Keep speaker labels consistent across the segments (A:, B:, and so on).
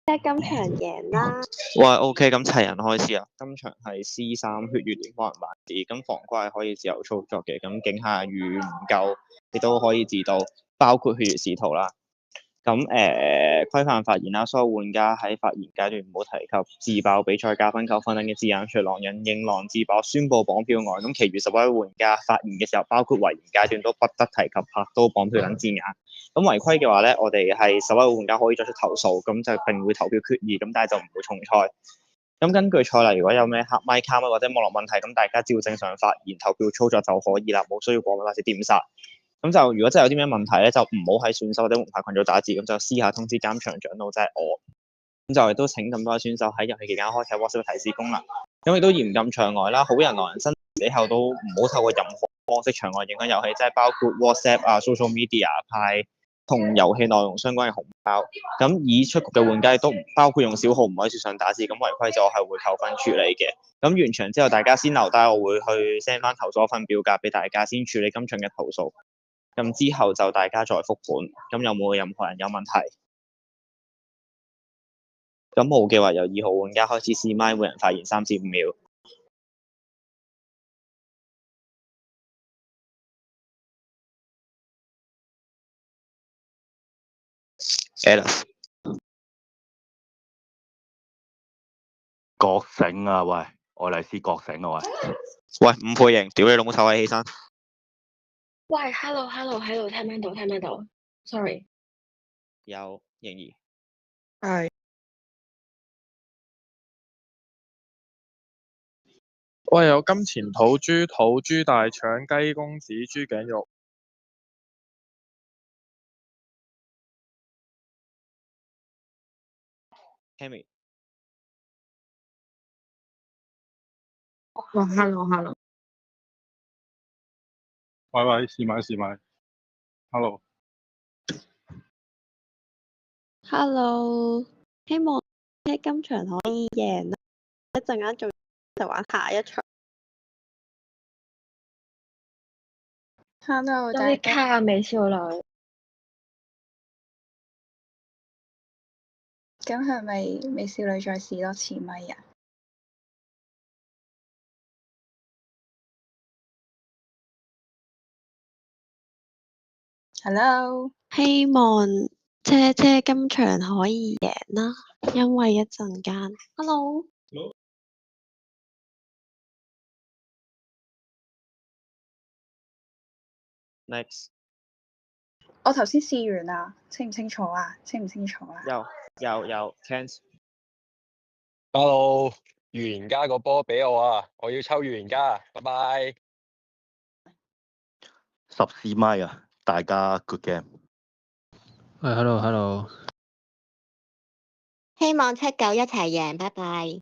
A: 即係今場贏啦。
B: 喂，OK，咁齊人開始啊！今場係 C3血月連幫人辦事，咁防瓜係可以自由操作嘅，咁境下雨唔夠，亦都可以自導，包括血月使徒啦。咁規範發言啦，所有玩家喺發言階段唔好提及自爆、比賽加分、扣分等嘅字眼，除狼人應狼自爆宣佈綁票外，咁其餘11位玩家發言嘅時候，包括遺言階段都不得提及拍刀、綁票等字眼。咁違規嘅話咧，我哋係11位玩家可以作出投訴，咁就並會投票決議，咁但係就唔會重賽。咁根據賽例，如果有咩黑麥卡或者網絡問題，咁大家只要正常發言、投票操作就可以啦，冇需要過問或者點殺。咁就如果真係有啲咩問題咧，就唔好喺選手或者門牌群組打字，咁就私下通知監場長老，即係我。咁就亦都請咁多位選手喺遊戲期間開啟 WhatsApp 提示功能。咁亦都嚴禁場外啦，好人狼人新之後都唔好透過任何方式場外影響遊戲，即係包括 WhatsApp 啊、social media 派同遊戲內容相關嘅紅包。咁已出局嘅玩家亦都唔包括用小號唔可以線上打字，咁違規就係會扣分處理嘅。咁完場之後，大家先留低，我會去 send 翻投訴份表格俾大家先處理今場嘅投訴。咁之後就大家再復盤，咁有冇任何人有問題？咁冇嘅話，由2號玩家開始試麥，每人發言3至5秒。Alice，
C: 覺醒啊喂，愛麗絲覺醒啊喂。
B: 喂，5倍型，屌你老母臭閪起身！
A: 喂，hello，聽唔聽到？聽唔聽到 ？Sorry。
B: 有盈兒。
D: 係。喂，有金錢土豬大腸、雞公子、豬頸肉。
B: Hammy。
A: 哇 ，hello。
E: 喂，試麥。hello。
A: Hello，希望喺今場可以贏啦！一陣間仲就玩下一場。
F: Hello，
A: 有啲卡啊，美少女。
F: 咁係咪美少女再試多次咪啊？Hello，
A: 希望姐姐今場可以贏啦，因為一陣間。Hello。
B: Next。
F: 我頭先試完啦，清唔清楚啊？
B: 有 Kent。
G: Hello，預言家個波俾我啊！我要抽預言家，拜拜。
C: 14麥啊，大家 good game。
H: 喂，hello。
I: 希望7-9一齊贏，拜拜。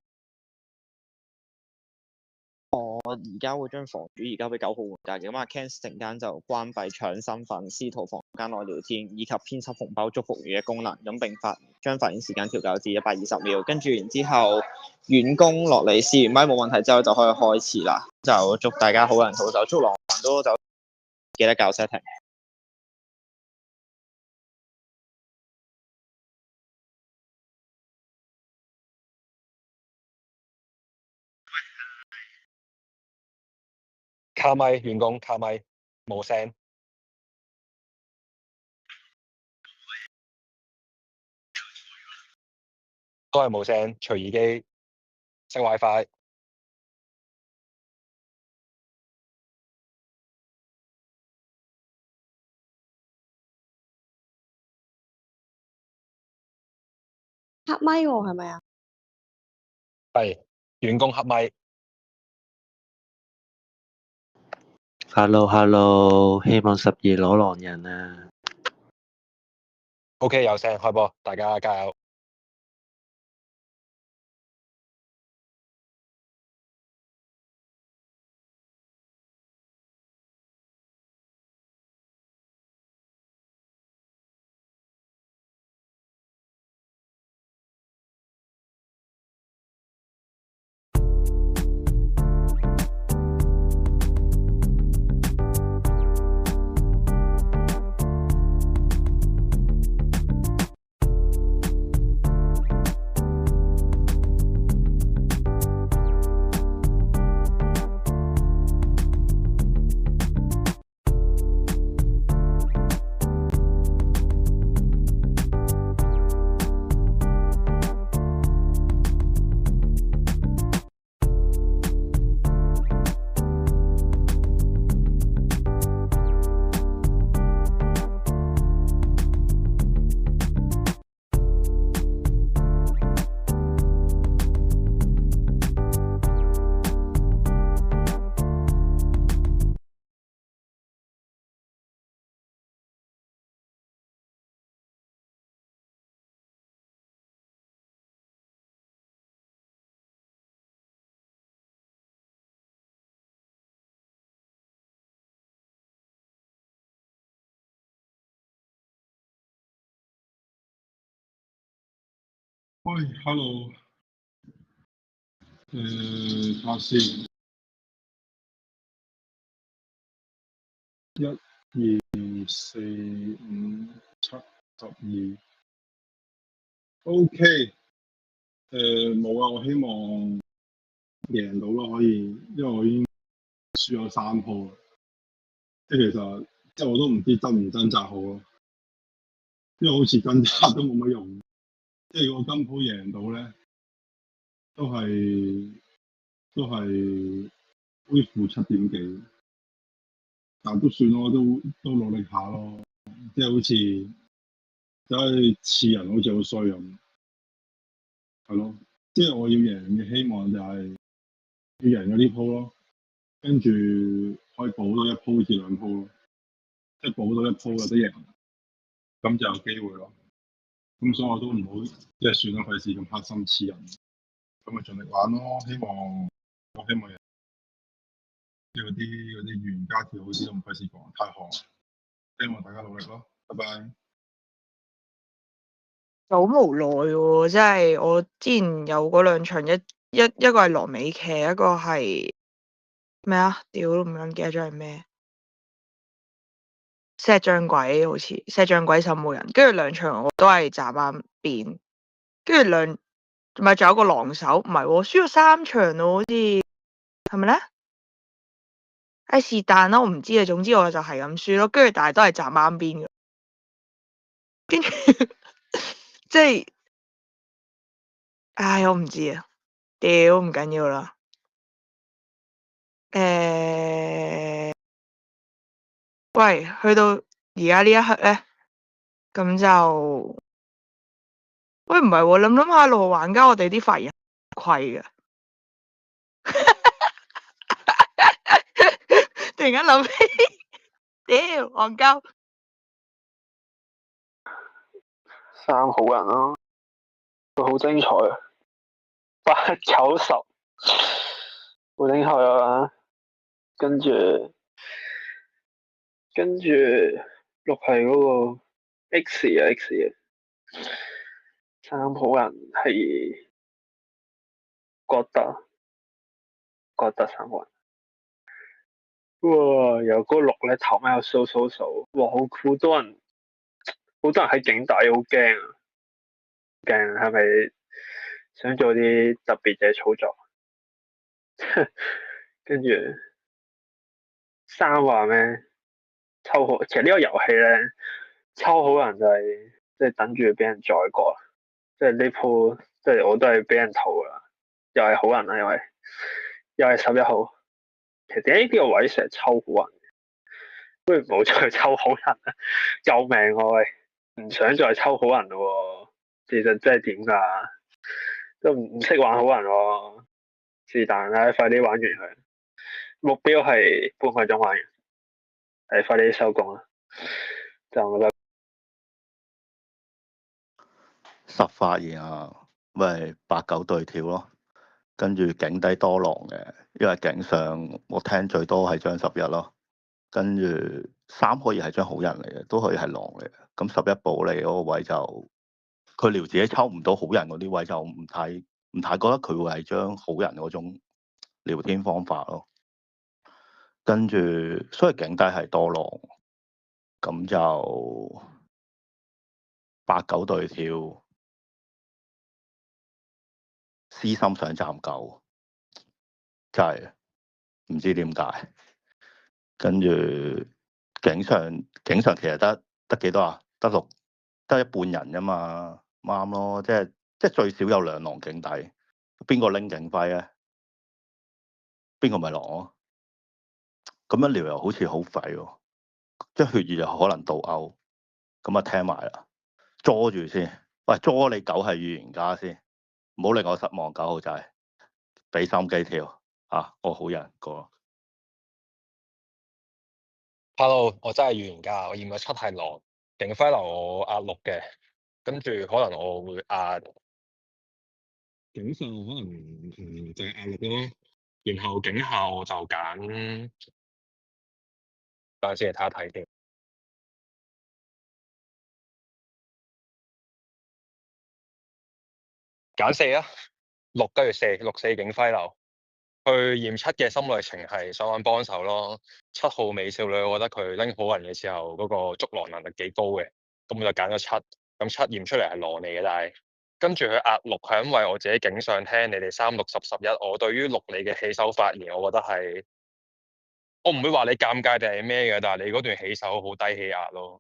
B: 我而家會將房主移交俾9號玩家嘅，咁阿 Ken 陣間就關閉搶身份、試圖房間內聊天以及編輯紅包祝福語嘅功能，咁並將發言時間調校至120秒，跟住然之後遠攻落嚟試完麥冇問題之後就可以開始啦。就祝大家好人好手，祝狼人都就記得校 setting。
G: 卡咪遠攻，卡咪冇聲，都係冇聲，隨耳機，熄 WiFi。
A: 黑咪喎，係咪啊？
G: 係遠攻黑咪。
H: Hello，希望12攞狼人啊！
G: OK， 有聲開波，大家加油！
E: 喂，hello，睇下先，4、5、7、12，OK，冇啊，我希望贏到咯，可以，因為我已經輸咗3鋪啦，即係其實即係我都唔知掙扎好咯，因為好似掙扎都冇乜用，即係如果今鋪贏到咧，都係好似負7點幾，但都算咯，都努力下咯，即係好似走去刺人好似好衰咁，係咯，即係我要贏嘅希望就係要贏咗呢鋪咯，跟住可以補多一鋪至2鋪咯，即係補多一鋪有得贏，咁就有機會咯。咁所以我都唔好即係算啦，費事咁黑心刺人，咁咪盡力玩咯。我希望贏，即係嗰啲預言家條好啲，都唔費事講太行。希望大家努力咯，拜拜。
J: 好無奈喎，真係我之前有嗰2場，一個係羅美騎，一個係咩啊？屌都唔撚記得咗係咩？石像鬼好似石像鬼守墓人，跟住2場我都係站啱邊，跟住唔係仲有個狼手，唔係喎，輸咗3場咯，好似係咪咧？是但啦，我唔知啊，總之我就係咁輸咯，跟住但係都係站啱邊嘅，跟住即係，唉，我唔知啊，屌唔緊要啦。喂，去到而家呢一刻咧，咁就喂唔係喎，諗下路玩家我哋啲發言虧嘅，突然間諗起，屌戇鳩
K: 3好人咯，會好精彩啊！8、9、10，好精彩啊！跟住6係嗰個 X 啊 3好人係覺得3好人。哇！有嗰6咧頭尾有數，哇！好多人喺警底，好驚啊！驚係咪想做啲特別嘅操作？跟住3話咩？抽好，其實呢個遊戲咧，抽好人就係即係等住俾人宰過，即係呢鋪即係我都係俾人屠啦，又係好人啦，因為又係11號。其實點解呢個位成日抽好人？不如唔好再抽好人啦！救命我喂，唔想再抽好人咯。其實真係點㗎？都唔識玩好人喎。是但啦，快啲玩完佢。目標係半個鐘玩完，快啲收工啦。就我覺得
C: 10發現啊，咪8、9對跳咯，跟住境底多狼嘅，因為境上我聽最多係張11咯，跟住3可以係張好人嚟嘅，都可以係狼嚟嘅。咁11保你嗰個位就佢撩自己抽唔到好人嗰啲位就唔太覺得佢會係張好人嗰種聊天方法咯。跟住所以境底係多狼，咁就8、9對跳。私心想站9，真係唔知點解。跟住警上其實得幾多啊？得6，得一半人啫嘛，啱咯。即係最少有2狼警底，邊個拎警徽咧？邊個咪狼咯？咁樣聊又好似好廢喎，即血月又可能倒勾，咁啊聽埋啦，捉住先。喂，捉你9係預言家先，唔好令我失望。9號仔，俾心機跳啊！我好人過。
G: Hello，我真係預言家，我驗咗7係狼，警徽流我壓6嘅，跟住可能我會壓警上可能就係壓6咯，然後警下我就揀，等陣先嚟睇一睇先。揀4啊，6跟住4，6-4警徽流。去驗7嘅心路歷程係想揾幫手咯。7號美少女，我覺得佢拎好人嘅時候嗰個捉狼能力幾高嘅，咁我就揀咗7。咁7驗出嚟係狼嚟嘅，但係跟住佢壓6係因為我自己警上聽你哋3、6、10、11，我對於6你嘅起手發言，我覺得係我唔會話你尷尬定係咩嘅，但係你嗰段起手好低氣壓咯。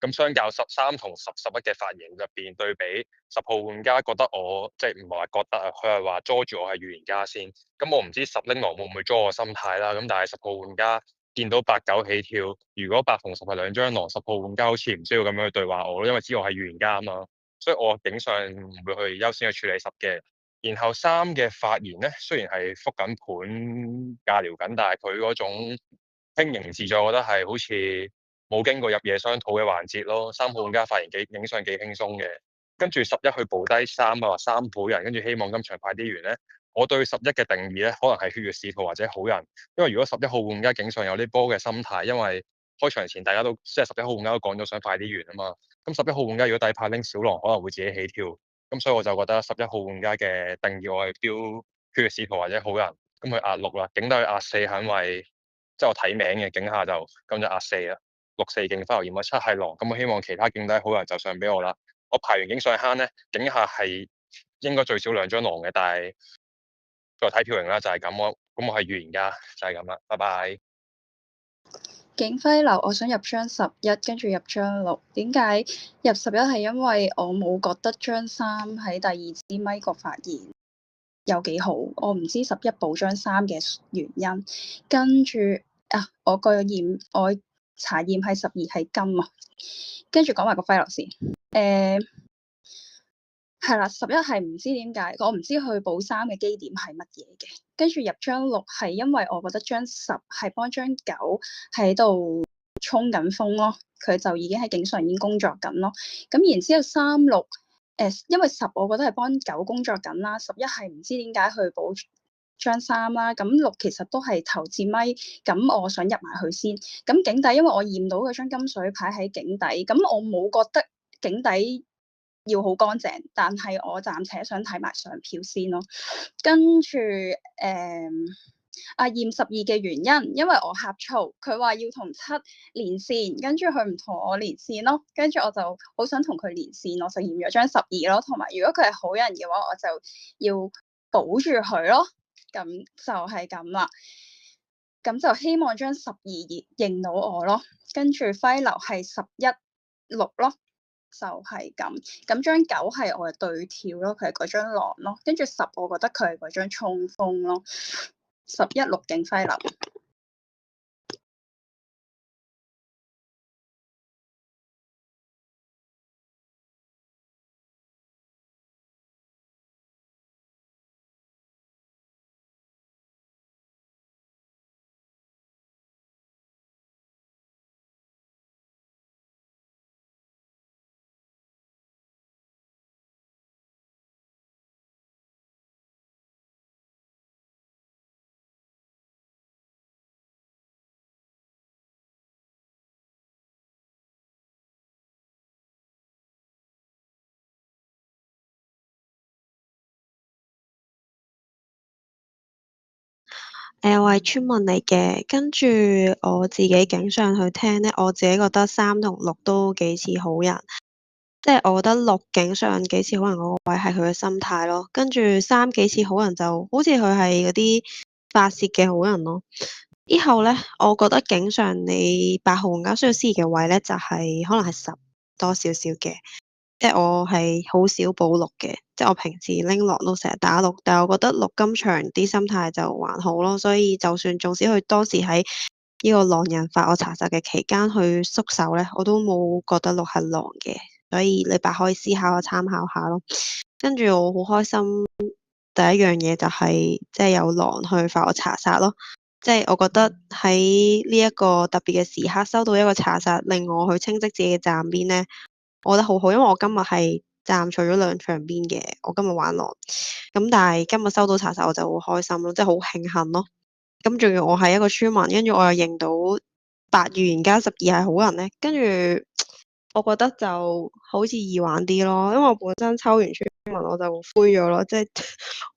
G: 咁相較13同10、11嘅發言入邊對比，10號玩家覺得我即係唔係話覺得啊，佢係話捉住我係預言家先。咁我唔知10拎狼會唔會捉我心態啦。咁但係10號玩家見到8、9起跳，如果8同10係兩張狼，10號玩家好似唔需要咁樣去對話我咯，因為知我係預言家啊嘛。所以我警上唔會去優先去處理10嘅。然後3嘅發言咧，雖然係覆緊盤尬聊緊，但係佢嗰種輕盈自在，我覺得係好似冇經過入夜商討嘅環節咯。3號玩家發言影相幾輕鬆嘅，跟住11去補低3啊，話3倍人，跟住希望今場快啲完咧。我對11嘅定義咧，可能係血月使徒或者好人，因為如果11號玩家警上有啲波嘅心態，因為開場前大家都即係11號玩家都講咗想快啲完啊嘛。咁11號玩家如果底牌拎小狼，可能會自己起跳，咁所以我就覺得11號玩家嘅定義我係標血月使徒或者好人，咁佢壓6啦，警低佢壓4係因為即係我睇名嘅警下就咁就壓4啦。6-4警徽流驗7係狼，咁我希望其他警低好人就上俾我啦。我排完警上坑咧，警下係應該最少2張狼嘅，但係再睇票型啦，就係咁咯。咁我係預言家，就係咁啦，拜拜。
F: 警徽流，我想入張11，跟住入張6。點解入11係因為我冇覺得張3喺第二支咪個發言有幾好，我唔知11補張3嘅原因。跟住我查驗係12係金啊。跟住講埋個徽流先。係啦，11係唔知點解，我唔知佢補3嘅基點係乜嘢嘅。跟住入張6係因為我覺得張10係幫張9喺度衝緊風咯，佢就已經喺警上已經工作緊咯。咁然之後3、6，因為10我覺得係幫9工作緊啦，11係唔知點解去補張3啦。咁6其實都係頭字咪，咁我想入埋去先。咁警底因為我驗到嗰張金水牌喺警底，咁我冇覺得警底要好乾淨，但係我暫且想睇埋上票先咯。跟住驗12嘅原因，因為我呷醋，佢話要同7連線，跟住佢唔同我連線咯，跟住我就好想同佢連線，我就驗咗張12咯。同埋如果佢係好人嘅話，我就要保住佢咯。咁就係咁啦。咁就希望張12認到我咯。跟住徽流係11、6咯。就係咁，咁張9係我嘅對跳咯，佢係嗰張狼咯，跟住10我覺得佢係嗰張衝鋒咯，11、6警徽流。
A: 我係村民嚟嘅，跟住我自己警上去聽咧，我自己覺得3同6都幾似好人，即係我覺得6警上幾似好人嗰個位係佢嘅心態咯，跟住3幾似好人就好似佢係嗰啲發泄嘅好人咯。之後咧，我覺得警上你8號玩家需要司儀嘅位咧，就係可能係10多少少嘅。即係我係好少補6嘅，即係我平時拎狼都成日打6，但係我覺得6今場啲心態就還好咯，所以就算縱使佢當時喺呢個狼人發我查實嘅期間去縮手咧，我都冇覺得6係狼嘅，所以你8可以思考下參考下咯。跟住我好開心，第一樣嘢就係即係有狼去發我查實咯，即係我覺得喺呢一個特別嘅時刻收到一個查實，令我去清晰自己嘅站邊咧。我覺得好好，因為我今日係站除咗2場邊嘅，我今日玩狼，咁但係今日收到查實我就好開心咯，即係好慶幸咯。咁仲要我係一個村民，跟住我又認到8預言家12係好人咧，跟住我覺得就好似易玩啲咯，因為我本身抽完村民我就灰咗咯，即係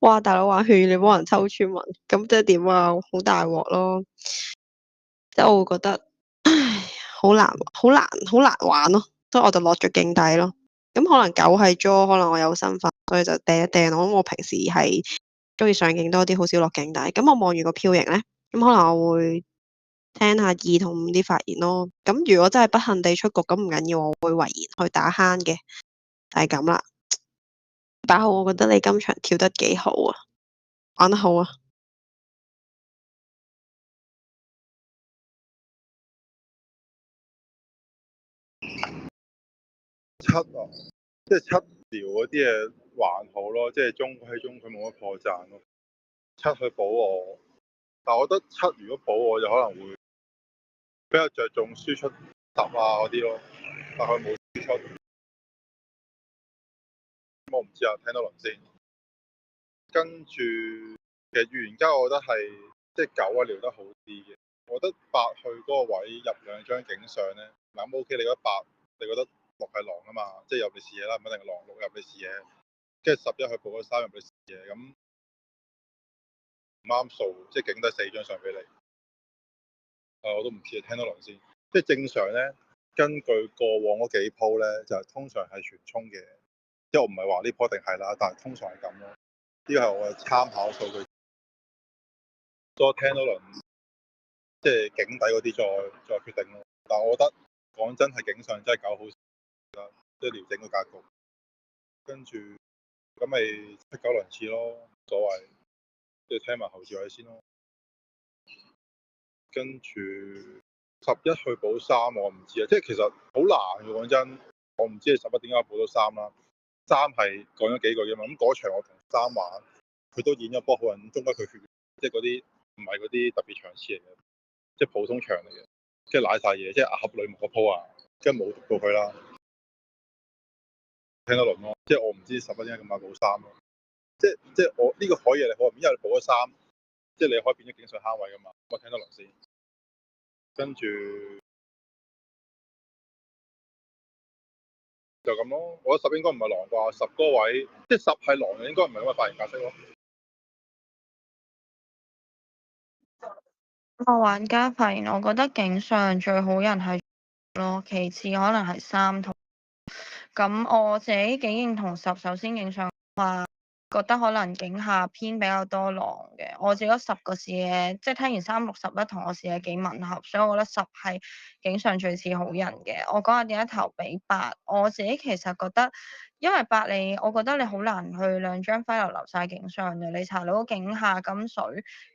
A: 哇大佬玩血你幫人抽村民，咁即係點啊？好大鑊咯！即係我會覺得，唉，好難玩咯，所以我就落咗境底咯。咁可能9係 draw，可能我有身份，所以就掟一掟。我平時係中意上境多啲，好少落境底。咁我望住個票型咧，咁可能我會聽下2同5啲發言咯。咁如果真係不幸地出局，咁唔緊要，我會遺言去打慳嘅，就係咁啦。8號，我覺得你今場跳得幾好啊，玩得好啊！7
L: 啊，即係7聊嗰啲嘢還好咯，即係中規中矩冇乜破綻咯。7去保我，但我覺得7如果保我就可能會比較着重輸出10啊嗰啲咯，但佢冇輸出，我唔知啊，聽多輪先。跟住其實預言家我覺得係即係9啊聊得好啲嘅，我覺得8去嗰個位入2張警上咧，嗱咁 OK，你覺得8，你覺得6係狼啊嘛，即係入你視野啦，唔一定係狼，6入你視野，跟住11去報嗰3入你視野，咁唔啱數，即係警低4張相俾你。我都唔知，聽多輪先。即係正常咧，根據過往嗰幾鋪咧，就係通常係全衝嘅。即係我唔係話呢鋪一定係啦，但係通常係咁咯。呢個係我嘅參考數據。多聽多輪，即係警底嗰啲再決定咯。但係我覺得講真係警上真係搞好啦，即係調整個格局。跟住咁咪7、9輪次咯，冇所謂。即係聽埋後置位先咯。跟住11去補3，我唔知啊，即係其實好難嘅講真，我唔知你11點解補到3啦。3係講咗幾句嘅嘛，咁嗰場我同3玩，佢都演咗波好人，中間佢血，即係嗰啲唔係嗰啲特別場次嚟嘅，即係普通場嚟嘅，即係瀨晒嘢，即係合女巫嗰鋪啊，跟住冇讀到佢啦，聽多輪咯，即係我唔知11點解咁快補3咯，即係我呢個可以你好，因為你補咗3，即係你可以變咗警上慳位噶嘛，我聽多輪先。跟住就咁咯，我覺得10應該唔係狼啩，10嗰個位，即係10係狼嘅，應該唔係咁嘅發言格式咯。
J: 個玩家發言，我覺得警上最好人係咯，其次可能係3同。咁我自己幾認同10，首先警上話覺得可能警下偏比較多狼嘅，我自己10個視野，即係聽完3、6、11同我視野幾吻合，所以我覺得10係警上最似好人嘅。我講下點解投俾8，我自己其實覺得，因為8我覺得你好難去2張揮流留晒警上嘅，你查到警下金水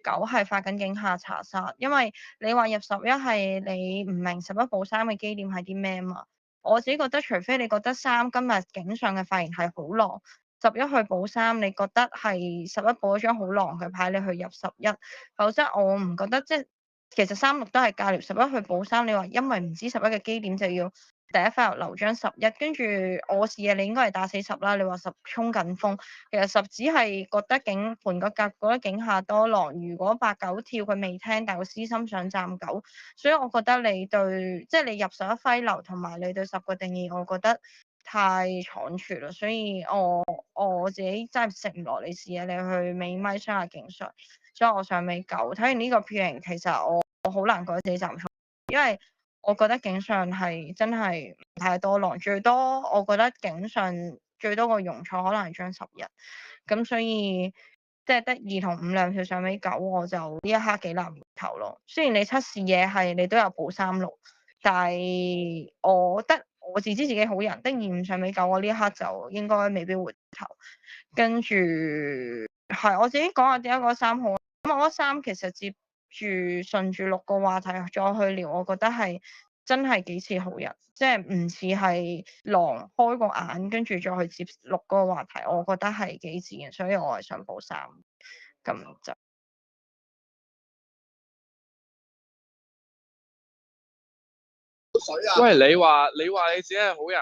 J: ，9係發緊警下查殺，因為你話入11係你唔明11補3嘅基點係啲咩嘛。我自己覺得，除非你覺得3今日警上嘅發言係好狼，11去補3，你覺得係11補咗張好狼嘅牌，你去入11，否則我唔覺得即係其實3、6都係價廉，11去補3，你話因為唔知11嘅基點就要第一塊留張11，跟住我視野你應該係打死10啦，你話10衝緊風，其實10只係覺得警盤個格覺得警下多狼，如果8、9跳佢未聽，但係個私心想站9，所以我覺得你對即係你入11揮流同埋你對10個定義，我覺得太倉促啦，所以我自己真係食唔落你視野，你去尾咪雙下警上，所以我上尾9。睇完呢個票型，其實我好難覺得自己站錯，因為我覺得警上係真係唔太多狼，最多我覺得警上最多個容錯可能係張11，咁所以即係得2同52票上尾9，我就呢一刻幾難投咯。雖然你7視野係你都有補3、6，但係我覺得我自知自己好人，得2、5上尾9，我呢一刻就應該未必會投。跟住係我自己講下點解嗰3好，咁我覺得3其實接住順住6個話題再去聊，我覺得係真係幾似好人，即係唔似係狼開個眼跟住再去接6個話題，我覺得係幾自然，所以我係想補3，咁就。
D: 喂，你話你自己係好人，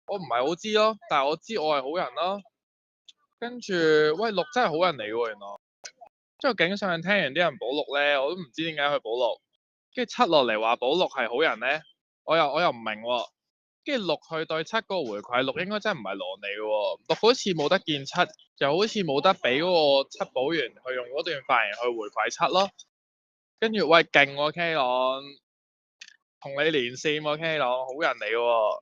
D: 我唔係好知咯，但係我知我係好人咯。跟住，喂6真係好人嚟喎，原來。即係警上聽完啲人補6咧，我都唔知點解去補6。跟住7落嚟話補6係好人咧，我又唔明喎。跟住六去對七嗰個回饋，六應該真係唔係狼嚟嘅喎，六好似冇得見七，又好似冇得俾嗰個七補完去用嗰段發言去回饋七咯。跟住喂勁喎 K 朗，同你連線喎 K 朗，好人嚟喎。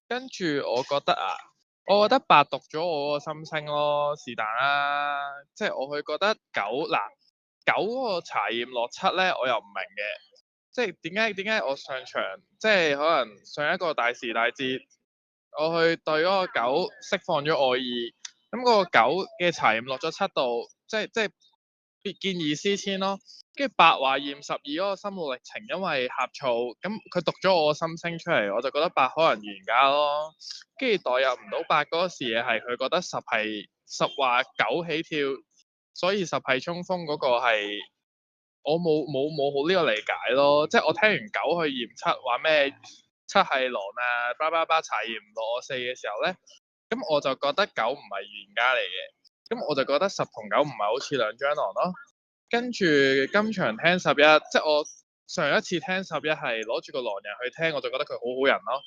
D: 跟住我覺得八讀咗我個心聲咯，是但啦。即係我會覺得九嗰個查驗落七咧，我又唔明嘅。即係點解我上場即係可能上一個大時大節，我去對嗰個九釋放咗愛意，咁嗰個九嘅查驗落咗七度，即係見異思遷咯。跟住八話驗12嗰個心路歷程，因為呷醋，咁佢讀咗我個心聲出嚟，我就覺得八可能原家咯。跟住代入唔到八嗰個視野係佢覺得十話九起跳，所以十係衝鋒嗰個係。我冇好呢個理解咯，即係我聽完九去驗七，話咩七係狼啊，巴查驗唔落我4嘅時候咧，咁我就覺得九唔係原家嚟嘅，咁我就覺得10同9唔係好似兩張狼咯。跟住今場聽11，即係我上一次聽11係攞住個狼人去聽，我就覺得佢好好人咯。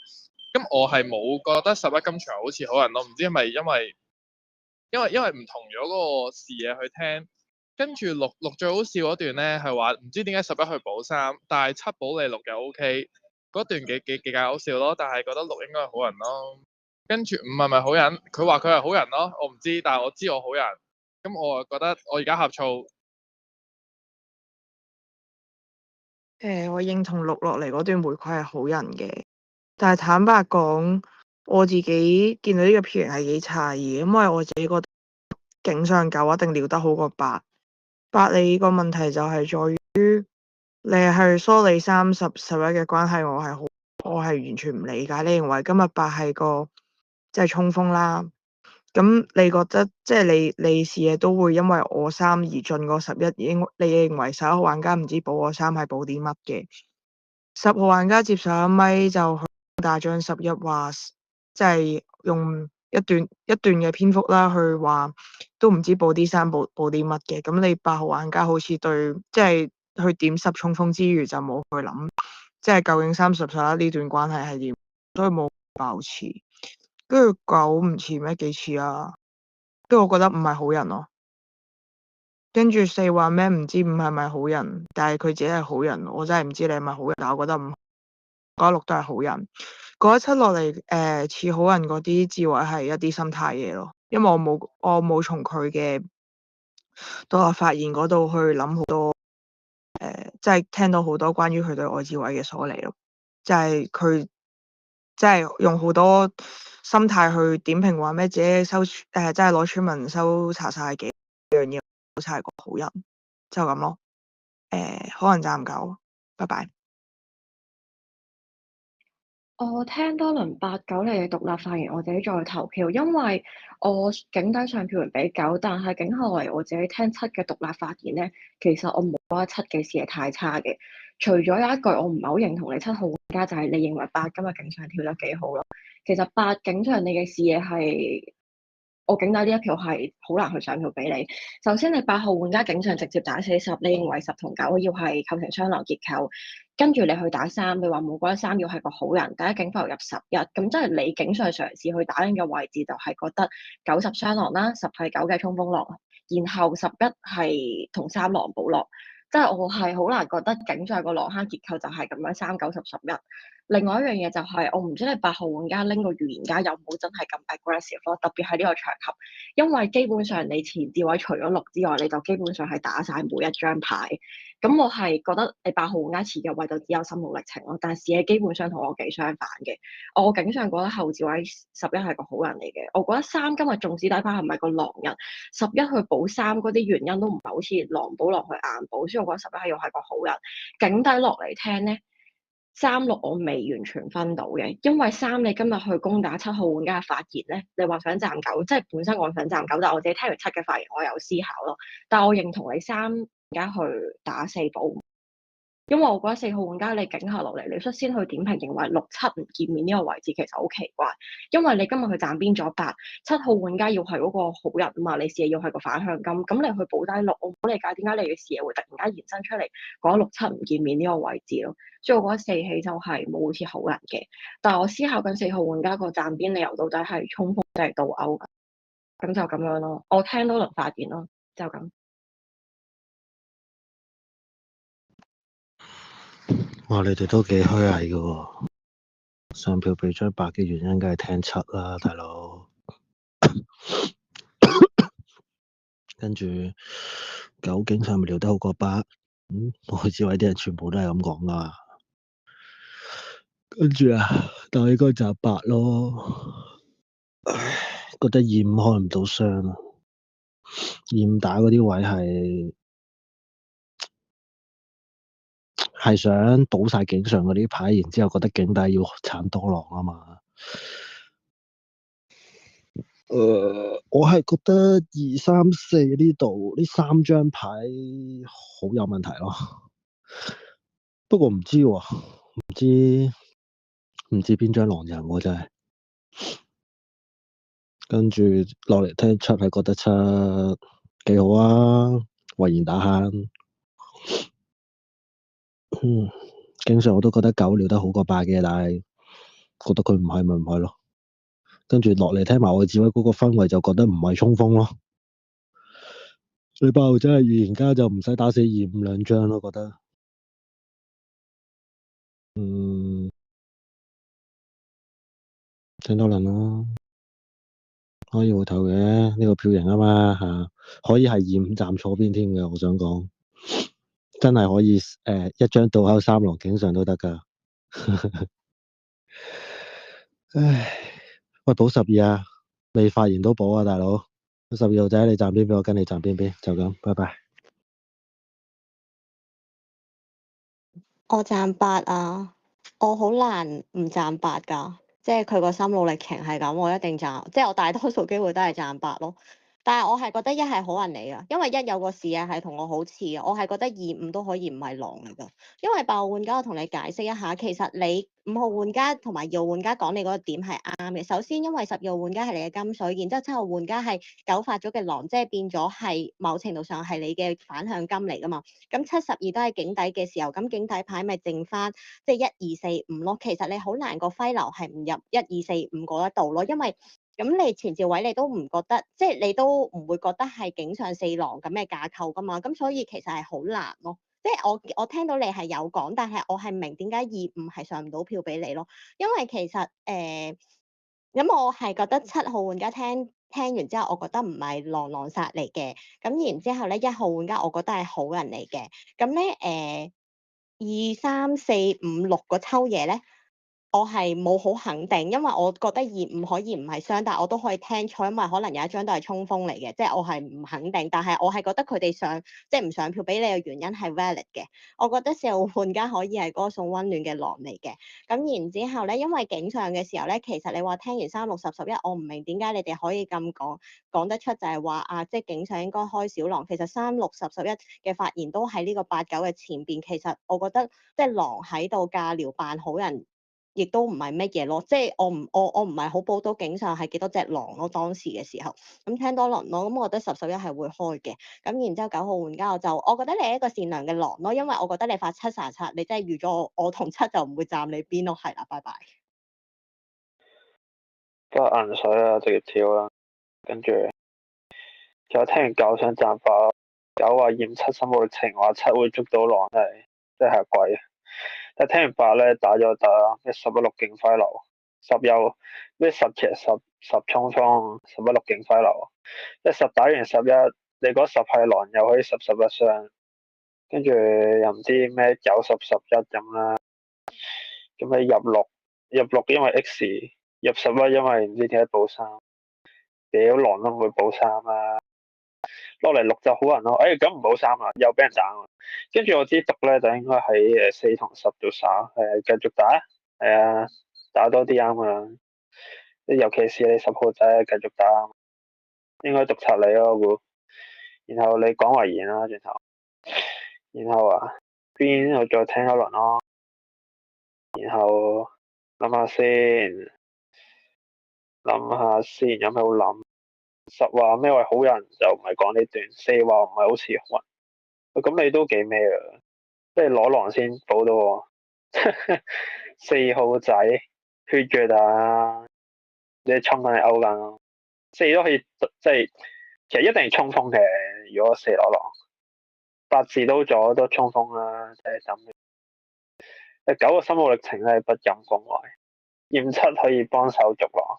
D: 咁我係冇覺得11今場好似好人咯，唔知係咪因為唔同咗嗰個視野去聽。跟住六最好笑嗰段咧，係話唔知點解11去補3，但係7補你6又 OK，嗰段幾搞笑咯。但係覺得6應該係好人咯。跟住5係咪好人？佢話佢係好人咯，我唔知，但係我知我好人。咁我覺得我而家呷醋。
J: 我認同6落嚟嗰段回饋係好人嘅，但係坦白講，我自己見到呢個票型係幾詫異，因為我自己覺得警上9一定撩得好過8。8你個問題就係在於你係梳理30、11嘅關係，我係完全唔理解。你認為今日8係個即係衝鋒啦，咁你覺得即係你視野都會因為我3而進個11，你認為11號玩家唔知補我3係補啲乜嘅？10號玩家接受一咪就去大將11話，即係用一段嘅篇幅啦，去話都唔知補啲3補啲乜嘅。咁你8號玩家好似對即係去點10衝鋒之餘，就冇去諗即係究竟30、11呢段關係係點，所以冇爆似。跟住9唔似咩？幾似啊？跟住我覺得5係好人咯。跟住4話咩？唔知5係咪好人，但係佢自己係好人，我真係唔知你係咪好人。但係我覺得5、覺得6都係好人。嗰一7落嚟，似好人嗰啲智慧係一啲心態嘢咯，因為我冇從佢嘅獨立發言嗰度去諗好多，即係聽到好多關於佢對愛智慧嘅梳理咯，就係佢即係用好多心態去點評話咩自己即係攞村民收查晒幾樣嘢，好似係個好人，就咁咯。可能站9，拜拜。
M: 我聽多輪8、9你嘅獨立發言，我自己再投票，因為我警底上票人俾9，但係警後嚟我自己聽7嘅獨立發言咧，其實我冇覺得7嘅視野太差嘅，除咗有一句我唔係好認同你7號玩家，就係你認為8今日警上跳得幾好咯。其實8警上你嘅視野係我警底呢一票係好難去上票俾你。首先你8號玩家警上直接打死10，你認為10同9要係構成雙狼結構。跟住你去打3，你話冇覺得3要係個好人，第一警浮入11，咁即係你警上嘗試去打呢個位置，就係覺得90雙狼啦，10係9嘅衝鋒狼，然後11係同3狼補落，即係我係好難覺得警上個狼坑結構就係咁樣3、9、10、11。另外一樣嘢就係我唔知你8號玩家拎個預言家有冇真係咁 aggressive 咯，特別係呢個場合，因為基本上你前置位除咗6之外，你就基本上係打晒每一張牌。咁我係覺得你8號玩家持嘅位就只有心路歷程咯，但係視野基本上同我幾相反嘅。我警上覺得後置位11係個好人嚟嘅，我覺得3今日縱使底牌係咪個狼人，11去補3嗰啲原因都唔係好似狼補落去硬補，所以我覺得11又係個好人。警底落嚟聽咧，3、6我未完全分到嘅，因為3你今日去攻打7號玩家嘅發言咧，你話想站9，即係本身我想站9，但係我自己聽完7嘅發言，我有思考咯。但係我認同你3而家去打4補，因為我覺得4號玩家你警下落嚟，你率先去點評認為6、7唔見面呢個位置其實好奇怪，因為你今日去站邊咗8、7號玩家要係嗰個好人啊嘛，你視野要係個反向金，咁你去補低6，我唔好理解點解你嘅視野會突然間延伸出嚟講6、7唔見面呢個位置咯，所以我覺得4起就係冇好似好人嘅，但係我思考緊4號玩家個站邊理由到底係衝鋒定係倒勾㗎，咁就咁樣咯，我聽多輪發言咯，就咁。
H: 哇！你哋都幾虛偽嘅喎，上票俾張8嘅原因梗係聽7啦，大佬。跟住9警上咪聊得好過8，我智慧啲人全部都係咁講噶。跟住但係應該就係8咯。唉，覺得2、5開唔到箱啊，2、5打嗰啲位係想倒晒警上嗰啲牌，然之後覺得警底要鏟多狼啊嘛。我係覺得2、3、4呢度呢3張牌好有問題咯。不過唔知喎，唔知邊張狼人喎真係。跟住落嚟聽7係覺得7幾好啊，遺言打慳。經常我都覺得9撩得好過8嘅，但係覺得佢唔係咪唔係咯。跟住落嚟聽埋我指揮嗰個氛圍，就覺得唔係衝鋒咯。最爆真係預言家就唔使打死2、5兩張咯，覺得。聽多輪咯，可以回頭嘅，呢個票型啊嘛嚇，可以係2、5站錯邊添嘅，我想講，真係可以一張倒口3狼警上都得㗎。唉，喂，補12啊，未發言都補啊，大佬。12號仔，你站邊邊，我跟你站邊邊，就咁，拜拜。
I: 我站8啊，我好難唔站8㗎，即係佢個心路歷程係咁，我一定站，即係我大多數機會都係站8咯。但係我係覺得1係好人嚟㗎，因為1有個視野係同我好似啊，我係覺得2、5都可以唔係狼嚟㗎。因為8號玩家，我同你解釋一下，其實你5號玩家同埋2號玩家講你嗰個點係啱嘅。首先，因為12號玩家係你嘅金水，然之後7號玩家係9發咗嘅狼，即係變咗係某程度上係你嘅反向金嚟㗎嘛。咁7、12都係警底嘅時候，咁警底牌咪剩翻即係1、2、4、5咯。其實你好難個揮流係唔入1、2、4、5嗰一度咯，因為咁你前兆位你都唔覺得，即係你都唔會覺得係警上4狼咁嘅架構㗎嘛，咁所以其實係好難咯。即係我聽到你係有講，但係我係明點解2、5係上唔到票俾你咯，因為其實咁我係覺得7號玩家聽完之後，我覺得唔係狼殺嚟嘅，咁然之後咧1號玩家我覺得係好人嚟嘅，咁咧2、3、4、5、6個抽嘢咧。我係冇好肯定，因為我覺得2、5可以唔係雙，但係我都可以聽錯，因為可能有一張都係衝鋒嚟嘅，即係我係唔肯定。但係我係覺得佢哋即係唔上票俾你嘅原因係 valid 嘅。我覺得4號玩家可以係嗰個送溫暖嘅狼嚟嘅。咁然之後咧，因為警上嘅時候咧，其實你話聽完3、6、10、11，我唔明點解你哋可以咁講得出，就係話即係警上應該開小狼。其實3、6、10、11嘅發言都喺呢個8、9嘅前邊。其實我覺得即係狼喺度架撩扮好人。亦都唔係乜嘢咯，即係我唔係好補到警上係幾多隻狼咯，當時嘅時候，咁聽多輪咯，咁我覺得10、11係會開嘅，咁然之後9號玩家我覺得你係一個善良嘅狼咯，因為我覺得你發7殺7，你真係預咗我同7就唔會站你邊咯，係啦，拜拜。
K: 都係銀水啦，直接跳啦，跟住就聽完9想站8，9話驗7心路歷程，話7會捉到狼，真係鬼。但聽完8咧打咗咩11、6警徽流，10又咩10騎10衝鋒，11、6警徽流，即係10打完11，你嗰10係狼又可以10、11傷，跟住又唔知咩90、11咁啦，咁你入6因為 X， 入11因為唔知點解補3，屌狼都唔會補3啦。落嚟6就好人咯，咁唔補3啦，又俾人斬啦。跟住我知毒咧就應該喺4同10度耍，繼續打，打多啲啱啊！尤其是你10號仔繼續打，應該毒柒你咯，我估。然後你講遺言啦，轉頭，然後邊我再聽一輪咯，然後諗下先，有咩好諗？實話咩為好人就唔係講呢段，四話唔係好似好人。咁你都幾咩啊？即係攞狼先補到喎。4號仔血腳啊！你衝緊係勾緊咯，4都可以即係其實一定衝鋒嘅。如果4攞狼，8字都咗都衝鋒啦，即係咁。9個心路歷程咧不任恭維，驗7可以幫手續狼，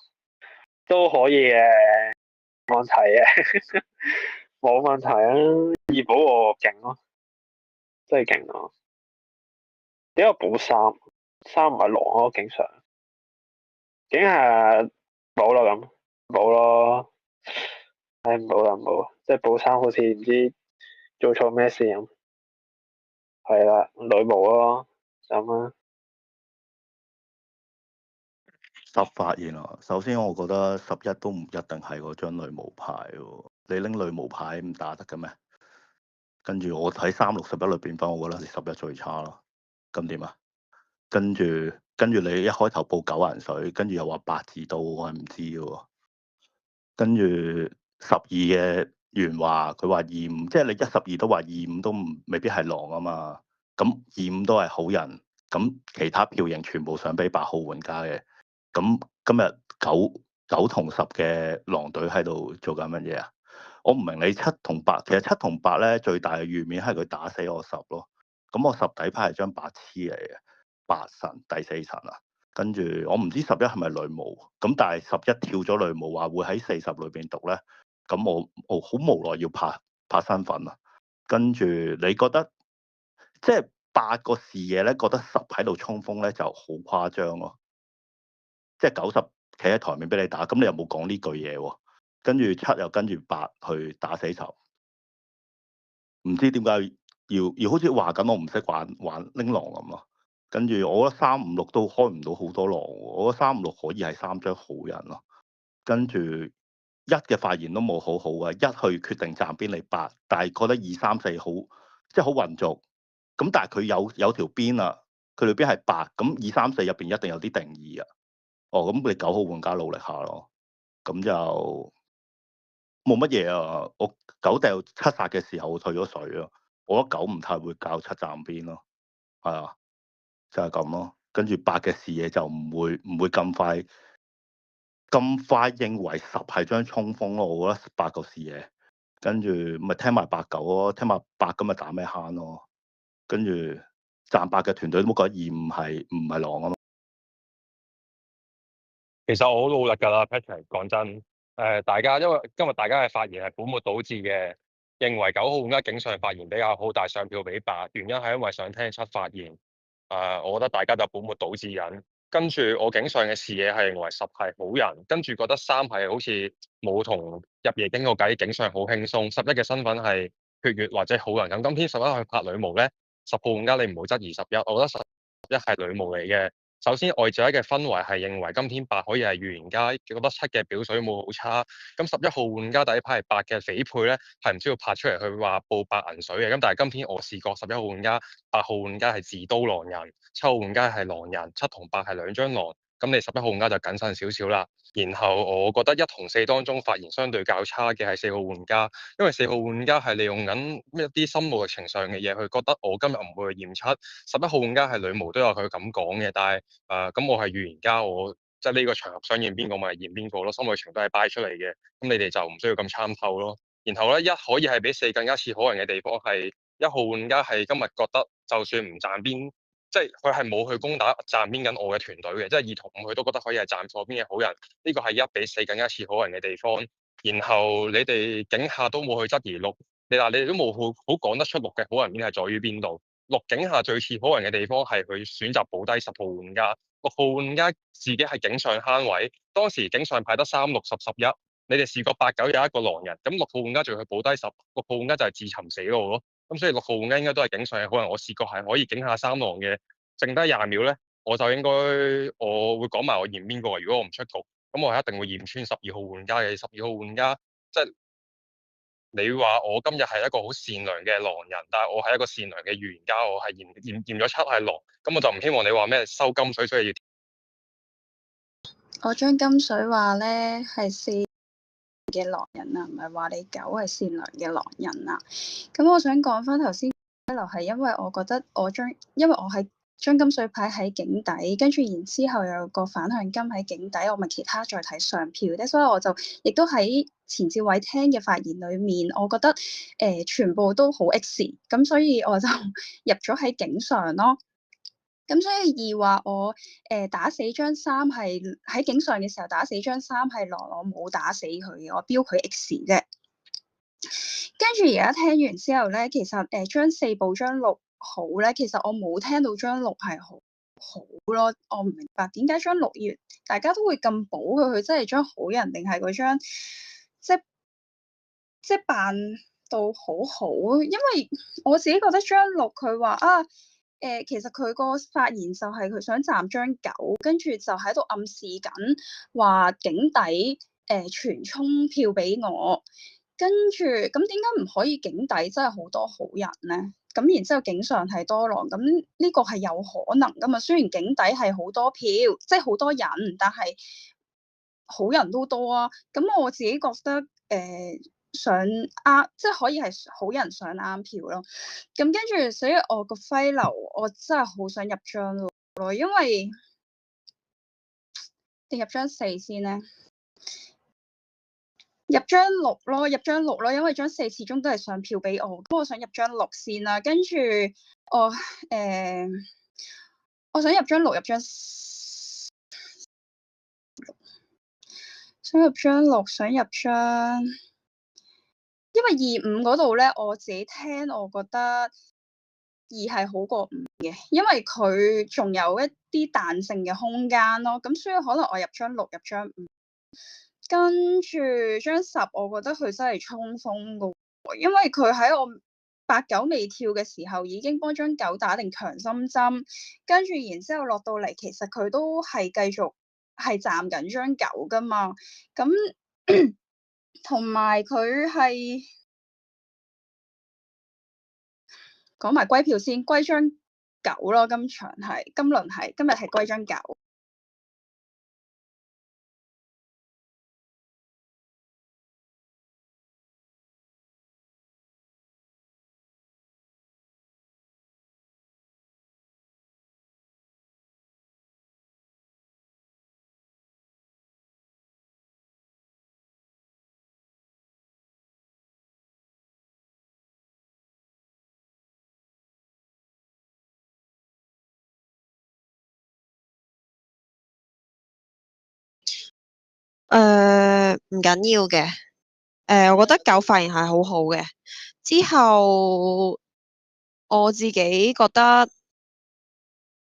K: 都可以嘅，冇問題嘅，冇問題啊！二補我勁咯，真係勁咯。點解補3？3唔係狼咯，警常。警係補咯咁，補咯。唉，唔補啦唔補，即係補3好似唔知做錯咩事咁。係啦，女巫咯，就咁啦。
C: 10發現啊！首先我覺得11都唔一定係嗰張女巫牌喎，你拎女巫牌唔打得嘅咩？跟住我睇3、6、11裏邊分，我覺得係11最差咯。咁點啊？跟住你一開頭報9顏水，跟住又話8字刀，我係唔知嘅喎。跟住12嘅原話，佢話25，即係你1、12都話25都未必係狼啊嘛。咁25都係好人，咁其他票型全部想俾8號玩家嘅。咁今日9同10嘅狼隊喺度做緊乜嘢啊？我唔明你7同8，其實7同8咧最大嘅預面係佢打死我10咯。咁我10底牌係張白痴嚟嘅，8神第4層啊。跟住我唔知11係咪女巫，咁但係11跳咗女巫話會喺40裏邊讀咧，咁我好無奈要拍身份啊。跟住你覺得即係8個視野咧，覺得10喺度衝鋒咧就好誇張咯。即係90企喺台面俾你打，咁你又冇講呢句嘢喎。跟住7又跟住8去打死囚，唔知點解要好似話緊我唔識玩拎狼咁咯。跟住我覺得3、5、6都開唔到好多狼喎，我覺得3、5、6可以係3張好人咯。跟住1嘅發言都冇好好嘅，1去決定站邊你8，但係覺得2、3、4好即係好混濁。咁但係佢有條邊啊，佢條邊係8，咁2、3、4入邊一定有啲定義啊。哦，咁你9號玩家努力下咯，咁就冇乜嘢啊。我9掉7殺嘅時候退咗水咯，我覺得9唔太會教7站邊咯，係啊。就係咁咯，跟住8嘅視野就唔會咁快認為10係張衝鋒咯。我覺得8個視野，跟住咪聽埋8、9咯，聽埋8咁咪打咩慳咯。跟住站8嘅團隊都冇覺得2、5唔係狼啊嘛。
G: 其實我好努力㗎啦，Patrick。講真，大家因為今日大家嘅發言係本末倒置嘅，認為9號玩家警上發言比較好，但係上票俾8，原因係因為想聽7發言。我覺得大家就本末倒置緊。跟住我警上嘅視野係認為10係好人，跟住覺得3係好似冇同入夜傾過偈，警上好輕鬆。11嘅身份係血月或者好人。咁今天11去拍女巫咧，10號玩家你唔好質疑11，我覺得11係女巫嚟嘅。首先外在嘅氛圍係認為今天8可以係預言家，覺得7嘅表水冇好差。咁11號玩家底牌係8嘅匪配咧，係唔需要拍出嚟去話報8銀水嘅。咁但係今天我試過11號玩家、8號玩家係自刀狼人，7號玩家係狼人，7同8係兩張狼。咁你11號玩家就謹慎少少啦。然後我覺得1同4當中發言相對較差嘅係4號玩家，因為4號玩家係利用緊一啲心路歷程上嘅嘢，佢覺得我今日唔會去驗7。11號玩家係女巫都有佢咁講嘅，但係咁我係預言家，我即係呢個場合想驗邊個咪驗邊個咯，心路歷程都係擺出嚟嘅，咁你哋就唔需要咁參透咯。然後咧，1可以係比4更加似好人嘅地方係1號玩家係今日覺得就算唔站邊。即係佢係冇去攻打站邊緊我嘅團隊嘅，即係2同5佢都覺得可以係站錯邊嘅好人，呢個係1比4更加似好人嘅地方。然後你哋警下都冇去質疑6，你哋都冇好講得出6嘅好人面係在於邊度？6警下最似好人嘅地方係佢選擇保低10號玩家，6號玩家自己係警上慳位，當時警上派得3、6、10、11，你哋試過8、9有一個狼人，咁6號玩家仲要去保低10，6號玩家就係自尋死路咯。咁所以6號玩家應該都係警上嘅好人，我試過係可以警下3狼嘅，剩低20秒咧，我就應該我會講埋我驗邊個。如果我唔出局，咁我係一定會驗穿12號玩家嘅。12號玩家即係你話我今日係一個好善良嘅狼人，但係我係一個善良嘅預言家，我係驗咗7係狼，咁我就唔希望你話咩收金水，所以要
F: 我將金水話咧係善嘅狼人啊，唔係話你狗係善良嘅狼人啊。咁我想講翻頭先係因為我覺得因為我係將金水牌喺境底，跟住然之後有個反向金喺境底，我咪其他再睇上票咧，所以我就亦都喺前兆位聽嘅發言裏面，我覺得全部都好 X， 咁所以我就入咗喺境上咯。咁所以二話我打死張3係喺境上嘅時候打死張3係狼，我冇打死佢嘅，我標佢 X 啫。跟住而家聽完之後咧，其實張4報張6好咧，其實我冇聽到張6係好咯，我唔明白點解張6月大家都會咁保佢真係張好人，定係嗰張即係扮到好好？因為我自己覺得張6佢話啊。其實佢個發言就係佢想站張9，跟住就喺度暗示緊話警底全充票俾我，跟住咁點解唔可以警底真係好多好人咧？咁然之後警上係多狼，咁呢個係有可能噶嘛？雖然警底係好多票，即係好多人，但係好人都多啊。咁我自己覺得想即係可以係好人上啱票咯。咁跟住，所以我個揮流我真係好想入張6咯，因為定入張4先咧，入張6咯，因為張4始終都係上票俾我，咁我想入張6先啦。跟住我想入張6，想入張。因為2、5嗰度咧，我自己聽，我覺得2係好過5嘅，因為佢仲有一啲彈性嘅空間咯。咁所以可能我入張6，入張5，跟住張10，我覺得佢真係衝鋒噶，因為佢喺我8、9未跳嘅時候已經幫張9打定強心針，跟住然之後落到嚟，其實佢都係繼續係站緊張9噶嘛，咁。同埋佢係講埋龜票先，龜張9咯，今輪係今日係龜張9。
A: 唔緊要嘅，我覺得9發言係好好嘅。之後我自己覺得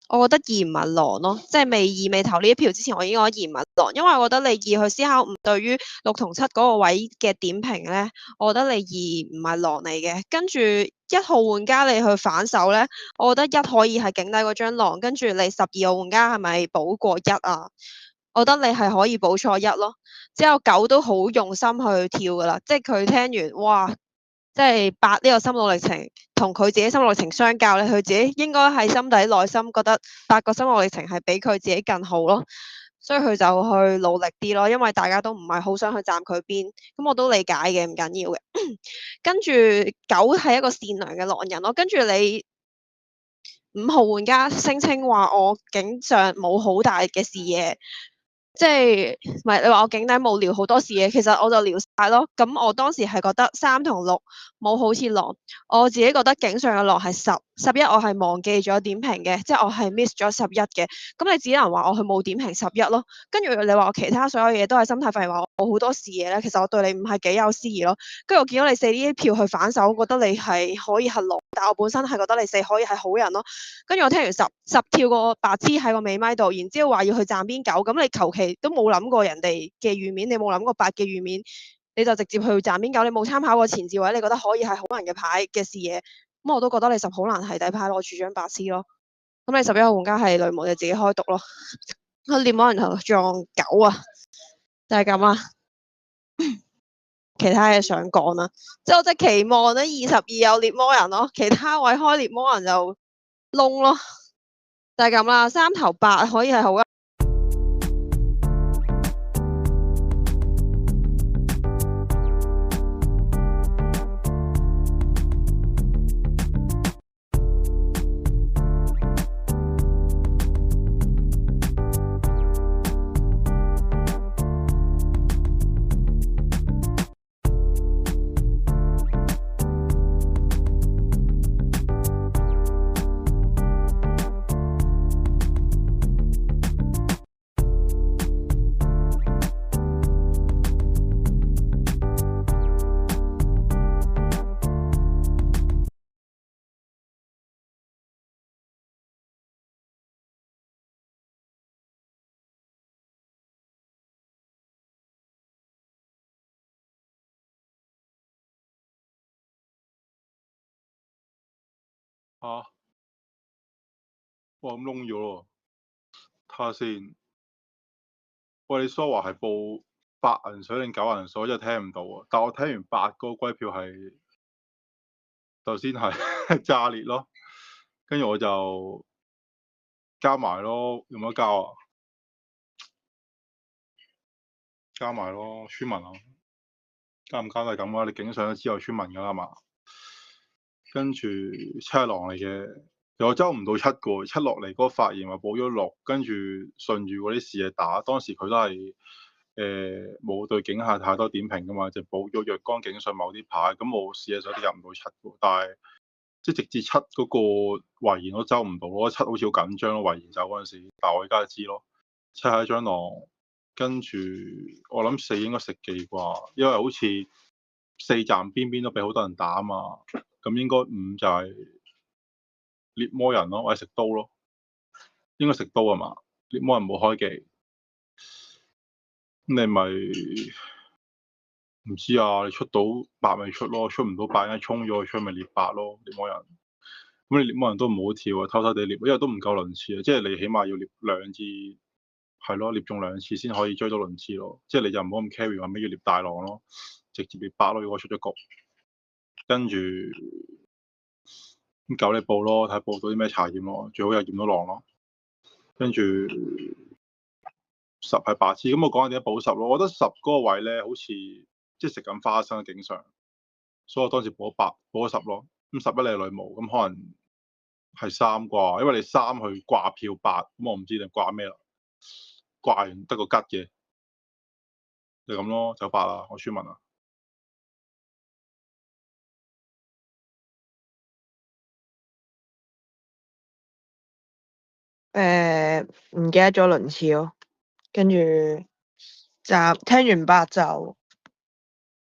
A: 2唔係狼咯，即係未投呢一票之前，我已經覺得2唔係狼，因為我覺得你2去思考5對於6同7嗰個位嘅點評咧，我覺得你2唔係狼嚟嘅。跟住1號玩家你去反手咧，我覺得1可以係境底嗰張狼，跟住你12號玩家係咪補過1啊？我覺得你係可以補錯1咯。之後9都好用心去跳噶啦，即係佢聽完哇，即係8呢個心路歷程同佢自己心路歷程相較咧，佢自己應該係心底內心覺得8個心路歷程係比佢自己更好咯，所以佢就去努力啲咯。因為大家都唔係好想去站佢邊，咁我都理解嘅，唔緊要嘅。跟住9係一個善良嘅狼人咯，跟住你5號玩家聲稱話我境上冇好大嘅視野。即係唔係你話我境底冇聊好多視野，其實我就聊晒咯。咁我當時係覺得3同6冇好似狼，我自己覺得境上嘅狼係10、11，我係忘記咗點評嘅，即係我係 miss 咗11嘅。咁你只能話我係冇點評11咯。跟住你話我其他所有嘢都係心態，反而話我好多視野咧，其實我對你唔係幾有私意咯。跟住我見到你4呢啲票去反手，我覺得你係可以係狼，但我本身係覺得你4可以係好人咯。跟住我聽完10跳個白痴喺個尾咪度，然之後話要去站邊9，咁你求其都冇諗過人哋嘅預面，你冇諗過8嘅預面，你就直接去站邊9，你冇參考過前置位，你覺得可以係好人嘅牌嘅視野，咁我都覺得你10好難係底牌攞住張白痴咯。咁你11號玩家係雷蒙，你自己開讀咯。我念冇人頭撞9啊，就係咁啊。其他嘢想講啦。即係我即係期望咧22有獵魔人咯，其他位開獵魔人就窿咯，就係咁啦。3頭8可以係好人。
L: 嚇！哇咁窿咗咯，睇下先。喂，你蘇話係報8銀水定9銀水，我真係聽唔到啊！但我聽完8嗰個龜票係首先係炸裂咯，跟住我就加埋咯，有冇得交啊？加埋咯，村民啊，加唔加都係咁啊！你警上都知有村民㗎啦嘛。跟住七狼嚟嘅，我周唔到7個，7落嚟嗰個發言話補咗6，跟住順住嗰啲事嚟打。當時佢都係冇對警下太多點評㗎嘛，就補咗若干警上某啲牌，咁我試下手都入唔到7個，但係即係直至7嗰個遺言都周唔到咯。7好似好緊張咯，遺言走嗰陣時，但係我而家就知咯。7係一張狼，跟住我諗4應該食記啩，因為好似4站邊邊都俾好多人打啊嘛。咁應該5就係獵魔人咯，或者食刀咯，應該食刀啊嘛。獵魔人冇開技，咁你咪唔知啊？你出到8咪出咯，出唔到8，一衝咗出咪獵8咯。獵魔人，咁你獵魔人都唔好跳啊，偷偷地獵，因為都唔夠輪次啊。即係你起碼要獵2次，係咯，獵中2次先可以追到輪次咯。即係你就唔好咁 carry 話咩要獵大狼咯，直接獵8咯。如果出咗局，跟住。咁9你報咯，睇下報到啲咩查驗咯，最好又驗到狼咯。跟住10係白痴，咁我講下點解報10咯。我覺得10嗰個位咧，好似即係食緊花生嘅景象，所以我當時報咗8，報咗10咯。咁11你係女巫，咁可能係3啩，因為你3去掛票8，咁我唔知你掛咩啦。掛完得個吉嘅，就咁咯，走8啦，我村民啊。
J: 唔記得咗輪次咯，跟住就聽完8就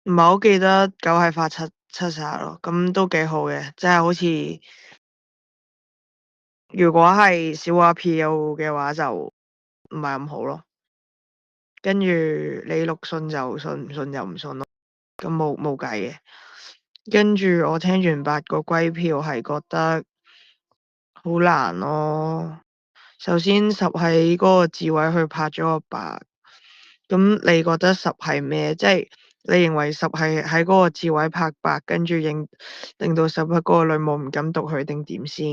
J: 唔係好記得9係發七殺咯，咁都幾好嘅，即係好似如果係小話票嘅話就唔係咁好咯，跟住你錄信就信，唔信就唔信咯，咁冇計嘅。跟住我聽完8個龜票係覺得好難咯。首先10喺嗰個智慧去拍咗個8，咁你覺得10係咩？即係你認為10係喺嗰個智慧拍8，跟住令到11嗰個女巫唔敢讀佢定點先？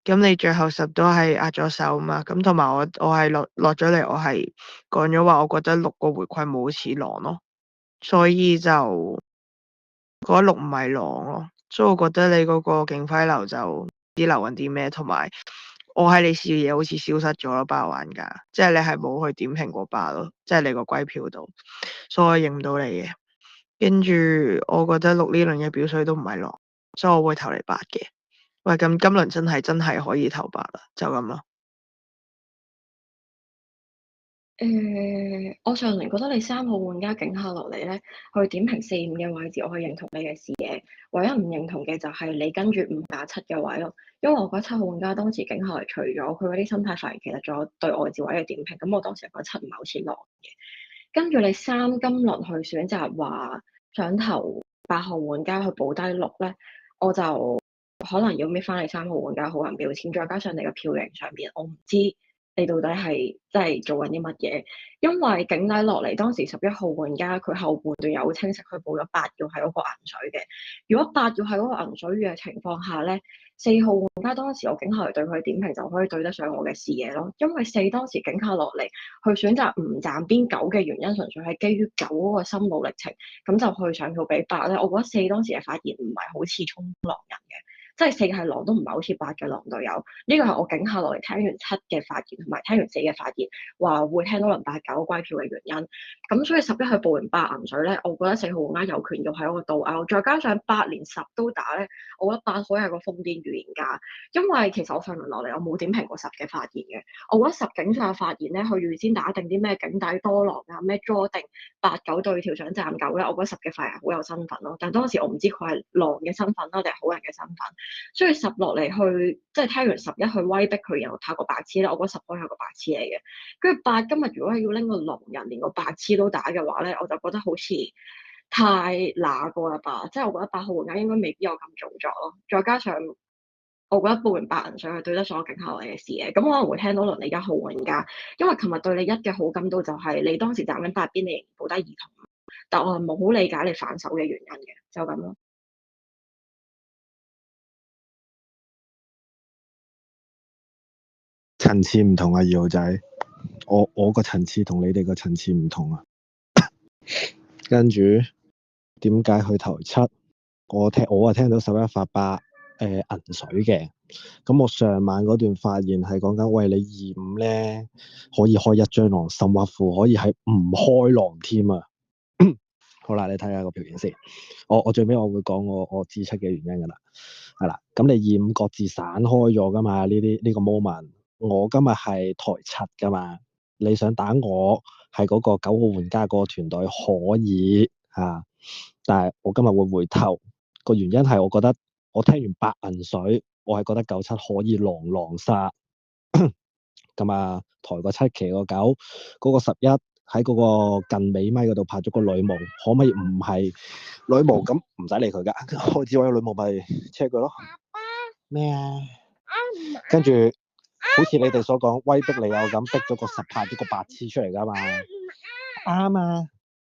J: 咁你最後10都係壓咗手嘛？咁同埋我係落咗嚟，我係講咗話，我覺得6個回饋冇好似狼咯，所以就覺得6唔係狼咯，所以我覺得你嗰個警徽流就唔知流緊啲咩，同埋我喺你視野好似消失咗咯，8玩家，即係你係冇去點評過8咯，即係你個龜票度，所以我認唔到你嘅。跟住我覺得6呢輪嘅表水都唔係狼，所以我會投你8嘅。喂，咁今輪真係可以投8啦，就咁咯。
M: 我上輪覺得你3號玩家警下落嚟咧，去點評4、5嘅位置，我係認同你嘅視野。唯一唔認同嘅就係你跟住5打7嘅位咯，因為我覺得7號玩家當時警下嚟，除咗佢嗰啲心態發言，其實仲有對外置位嘅點評。咁我當時覺得7唔係好似狼嘅。跟住你3今輪去選擇話想投8號玩家去補低6咧，我就可能要搣翻你3號玩家好人標籤，再加上你嘅票型上邊，我唔知你到底係真係做緊啲乜嘢？因為警底落嚟當時11號玩家佢後半段有清晰佢報咗8要喺嗰個銀水嘅。如果8要喺嗰個銀水魚嘅情況下咧，4號玩家當時我警校嚟對佢點評就可以對得上我嘅視野咯。因為4當時警校落嚟，佢選擇唔站邊9嘅原因，純粹係基於9嗰個心路歷程，咁就去上票俾8咧。我覺得4當時嘅發言唔係好似衝狼人嘅。即係4係狼都唔係好似8嘅狼隊友，呢個係我警下落嚟聽完7嘅發言同埋聽完4嘅發言，話會聽到輪8、9歸票嘅原因。咁所以11去報完8銀水咧，我覺得4號玩家有權要喺嗰個倒勾，再加上8連10都打咧，我覺得8可以係個瘋癲預言家。因為其實我上輪落嚟我冇點評過10嘅發言嘅，我覺得10警上嘅發言咧，佢預先打定啲咩警底多狼啊，咩 draw 定8、9對跳想站9咧，我覺得10嘅發言好有身份咯。但當時我唔知佢係狼嘅身份啦，定係好人嘅身份。所以10落嚟去，即係聽完11去威逼佢，然後拍個白痴咧，我覺得10可以係個白痴嚟嘅。跟住8今日如果係要拎個狼人連個白痴都打嘅話咧，我就覺得好似太乸過啦吧。即係我覺得8號玩家應該未必有咁做作咯。再加上我覺得報完8銀水係對得上我警校嚟嘅事嘅，咁可能會聽到輪你1號玩家，因為琴日對你1嘅好感度就係你當時站緊8邊，你報低2同5，但我係冇好理解你反手嘅原因嘅，就咁咯。
H: 層次唔同啊，二號仔，我個層次同你哋個層次唔同啊。跟住點解去投7？我聽到11發8銀水嘅。咁我上晚嗰段發言係講緊，喂，你25咧可以開1張狼，甚或乎可以係唔開狼添啊。好啦，你睇下個表現先。我最尾我會講我支出嘅原因噶啦，係啦。咁你25各自散開咗噶嘛？呢個 moment， 我今日係台7噶嘛？你想打我係嗰個9號玩家嗰個團隊可以嚇，但係我今日會回頭個原因係我覺得我聽完8銀水，我係覺得97可以狼殺咁啊，抬個7騎個9嗰個11。喺嗰個近尾咪嗰度拍咗個女巫，可唔可以唔係女巫？咁唔使理佢噶，開始位有女巫咪 check 佢咯。咩啊？跟住好似你哋所講，威逼你有咁逼咗個10拍咗個白痴出嚟噶嘛？啱啊，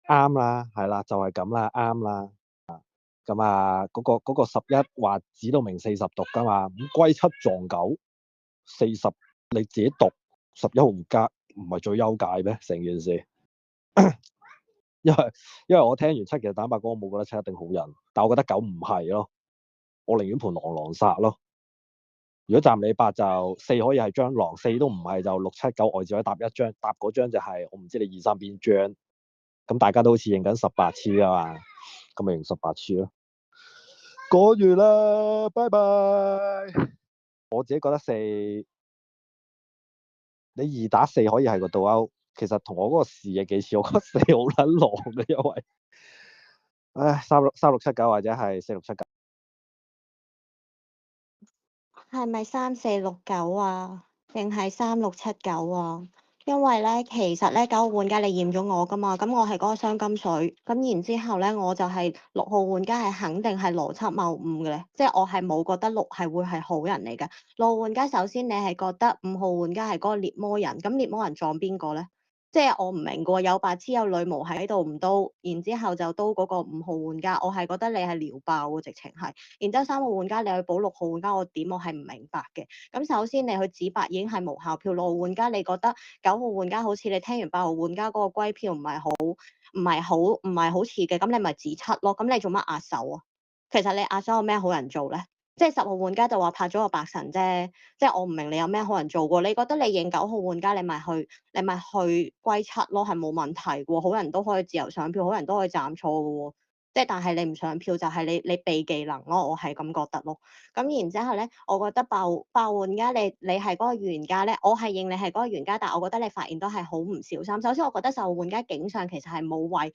H: 啱啦，係啦，就係咁啦，啱啦。咁啊，嗰個11話指到明40毒噶嘛？咁歸7撞9 40，你自己讀11號玩家唔係最優解咩？成件事。因為我聽完7，其實坦白講，我冇覺得7一定好人，但我覺得9唔係咯，我寧願盤狼殺咯。如果站你8就4可以係張狼，4都唔係就6、7、9外置位搭一張，搭嗰張就係我唔知你2、3邊張，咁大家都好似認緊18次噶嘛，咁咪認18次咯。講完啦，拜拜。我自己覺得4，你2打4可以係個倒勾。其實同我嗰個視野幾似，我覺得4好撚狼嘅，因為3679或者係4679。
I: 係咪3469啊？定係3679啊？因為咧，其實咧9號玩家你驗咗我噶嘛，咁我係嗰個雙金水，咁然之後咧我就係6號玩家係肯定係邏輯謬誤嘅咧，即係我係冇覺得6係會係好人嚟嘅。6號玩家首先你係覺得5號玩家係嗰個獵魔人，咁獵魔人撞邊個咧？即係我唔明㗎喎，有白痴有女巫喺度唔刀，然之後就刀嗰個5號玩家，我係覺得你係撩爆喎，直情係。然之後3號玩家你去補6號玩家，我點我係唔明白嘅。咁首先你去指8已經係無效票，6號玩家你覺得9號玩家好似你聽完8號玩家嗰個歸票唔係好似嘅，咁你咪指7咯。咁你做乜壓手啊？其實你壓手有咩好人做咧？即係10號玩家就話拍咗個白神啫，即係我唔明你有咩好人做過。你覺得你認9號玩家，你咪去歸7咯，係冇問題嘅喎。好人都可以自由上票，好人都可以站錯嘅喎。即係但係你唔上票就係你避技能咯，我係咁覺得咯。咁然之後咧，我覺得8號玩家你係嗰個預言家咧，我係認你係嗰個預言家，但係我覺得你發言都係好唔小心。首先，我覺得10號玩家警上其實係冇為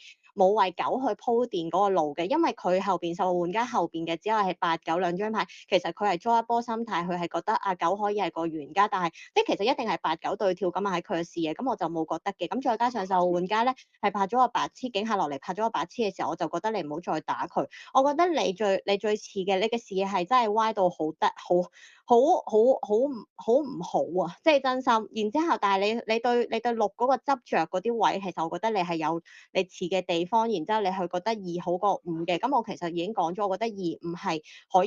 I: 9去鋪墊嗰個路嘅，因為佢後邊10號玩家後邊嘅只係8、9兩張牌，其實佢係捉一波心態，佢係覺得9可以係個預言家，但係即係其實一定係8、9對跳咁啊喺佢嘅視野，咁我就冇覺得嘅。咁再加上10號玩家咧係拍咗個白痴警下落嚟拍咗個白痴嘅時候，我就覺得你唔唔好再打佢。我覺得你最似嘅，你嘅視野係真係歪到好唔好啊！即係真心。然之後，但係你對六嗰個執着嗰啲位，其實我覺得你係有你似嘅地方。然之後你去覺得二好過五嘅，咁我其實已經講咗，我覺得二五係可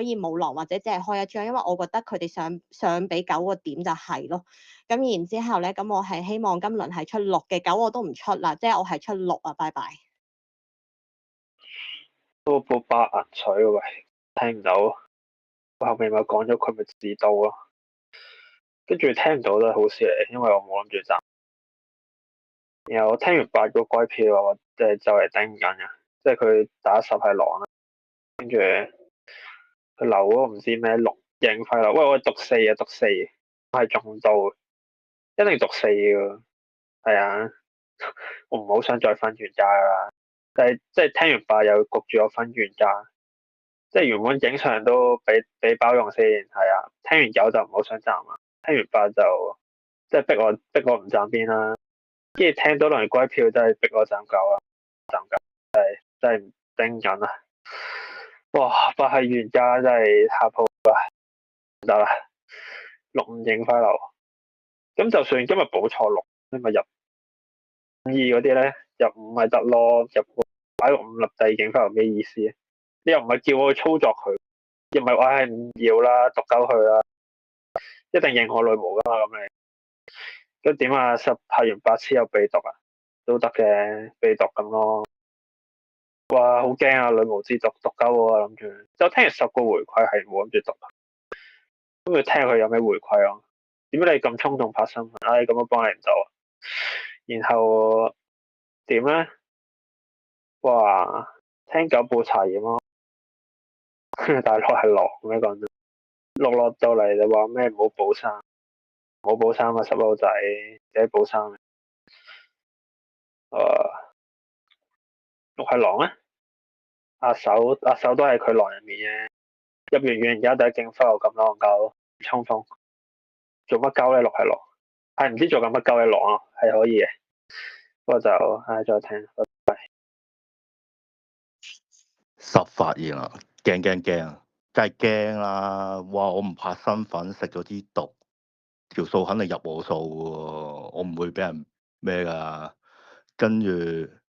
I: 以冇狼或者只係開一張，因為我覺得佢哋上俾九個點就係咯。咁然之後咧，咁我係希望今輪係出六嘅，九我都唔出啦，即係我係出六啊，拜拜。
K: 都報白銀水喎，喂，聽唔到。我後面咪講咗佢咪自到咯，跟住聽唔到都係好事嚟，因為我冇諗住斬。然後我聽完八個龜票，我就嚟頂唔緊嘅，即係佢打10係狼啦，跟住佢留嗰個唔知咩六應輝啦，喂，我讀四啊，讀四，我係中到，一定讀四嘅，係啊，我唔好想再分完家啦，但係即係聽完八又焗住我分完家。即係原本影相都俾包容先，係啊。聽完九就唔好想站啦，聽完八就即係逼我唔站邊啦。跟住聽到輪龜票真係逼我站九啦，站九真係唔頂緊啦。哇！八係原價真係下鋪啊，唔得啦，六五影輝流。咁就算今日補錯六，你咪入五二嗰啲咧，入五咪得咯，入擺個五立第影輝流咩意思啊？你又唔係叫我去操作佢，又唔係話係唔要啦，讀鳩佢啦，一定認我女巫噶嘛咁你，咁點啊？拍完8次又被讀啊，都得嘅，被讀咁咯。哇，好驚啊！女巫之毒讀鳩我啊，諗住就聽完10個回饋係冇諗住讀，咁佢聽佢有咩回饋咯？點解你咁衝動拍新聞？咁我幫你唔到，然後點咧？哇，聽九報查驗咯。大陸係狼咩講真？落到嚟就話咩唔好補衫，唔好補衫啊！濕佬仔自己補衫。六係狼咩？阿手都係佢狼入面嘅，入完院而家第一勁輝又咁狼鳩衝鋒，做乜鳩咧？六係狼，係唔知做緊乜鳩嘅狼咯，係可以嘅。不過就再聽，拜拜。
C: 十發現啦，驚，梗係驚啦！哇，我唔怕身份，食咗啲毒，條數肯定入我數喎，我唔會俾人咩㗎。跟住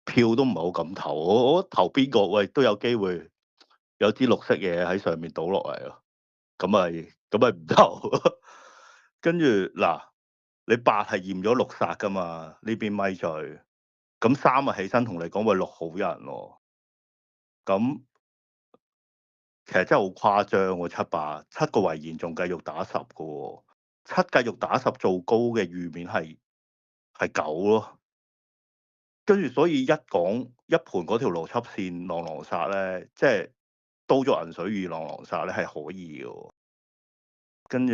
C: 票都唔係好敢投，我投邊個喂都有機會有啲綠色嘢喺上面倒落嚟咯，咁咪唔投。跟住嗱，你8係驗咗6殺㗎嘛？呢邊咪罪，咁3啊起身同你講喂6好人喎，咁。其實真係好誇張喎，7個遺言仲繼續打10個喎，7繼續打10做高嘅預面係9咯，跟住所以一講一盤嗰條邏輯線狼殺咧，即係刀咗銀水與狼殺咧係可以嘅喎，跟住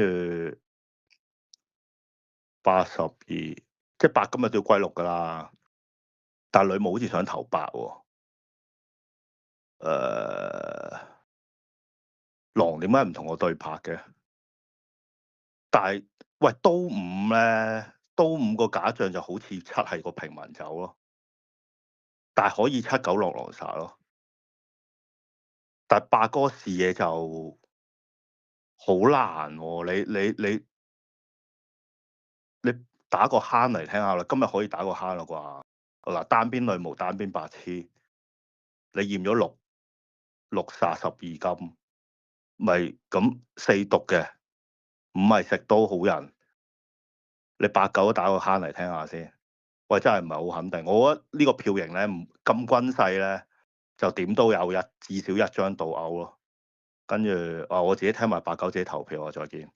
C: 82，即係8今日都要歸6㗎啦，但係女巫好似想投8喎，狼點解唔同我對拍嘅？但係喂，刀5咧，刀5個假象就好似7係個平民走咯，但係可以7、9落狼殺咯。但係8哥視野就好難喎、你打個慳嚟聽下啦，今日可以打個慳啦啩？嗱，單邊女巫單邊白痴，你驗咗6殺12金，咪咁4毒嘅，5係食刀好人。你8、9都打個慳嚟聽下先，喂，真係唔係好肯定。我覺得呢個票型咧，唔咁均勢咧，就點都有至少一張倒鈎咯。跟住我自己聽埋8、9自己投票啊，再見。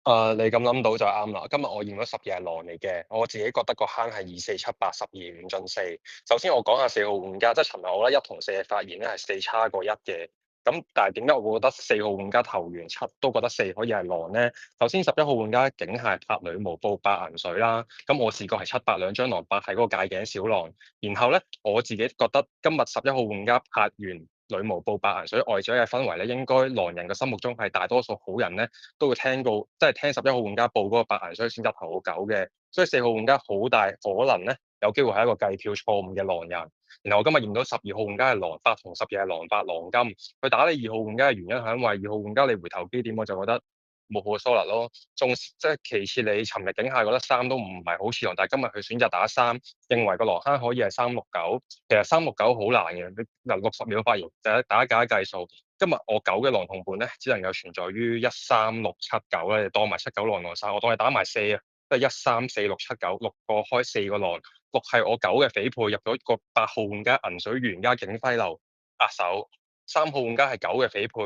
G: 你咁諗到就啱啦。今日我驗咗12係狼嚟嘅，我自己覺得個坑係2、4、7、8、12、5進4。首先我講下4號玩家，即係尋日我覺得1同4嘅發現咧係4差過1嘅。咁但係點解我會覺得4號玩家投完7都覺得4可以係狼咧？首先11號玩家竟係拍女巫報8銀水啦，咁我試過係7、8兩張狼，8係嗰個戒頸小狼。然後咧我自己覺得今日11號玩家拍完女巫報白銀水愛子嘅氛圍咧，應該狼人嘅心目中係大多數好人咧都會聽過，即係聽11號玩家報嗰個白銀水選擇頭號9嘅，所以4號玩家好大可能咧有機會係一個計票錯誤嘅狼人。然後我今日驗到12號玩家係狼8同12係狼8狼金，佢打你2號玩家嘅原因係因為2號玩家你回頭基點，我就覺得冇好嘅疏忽咯。即係其次，你尋日警下覺得3都唔係好似狼，但係今日佢選擇打3，認為個狼坑可以係369，其實369好難嘅。你嗱60秒發言，大家計數。今日我9嘅狼同伴咧，只能夠存在於13679咧，當埋79狼狼殺，我當你打埋4啊，即係1346796個開4個狼。6係我9嘅匪配，入咗個8號玩家銀水員加警徽流壓手，3號玩家係9嘅匪配，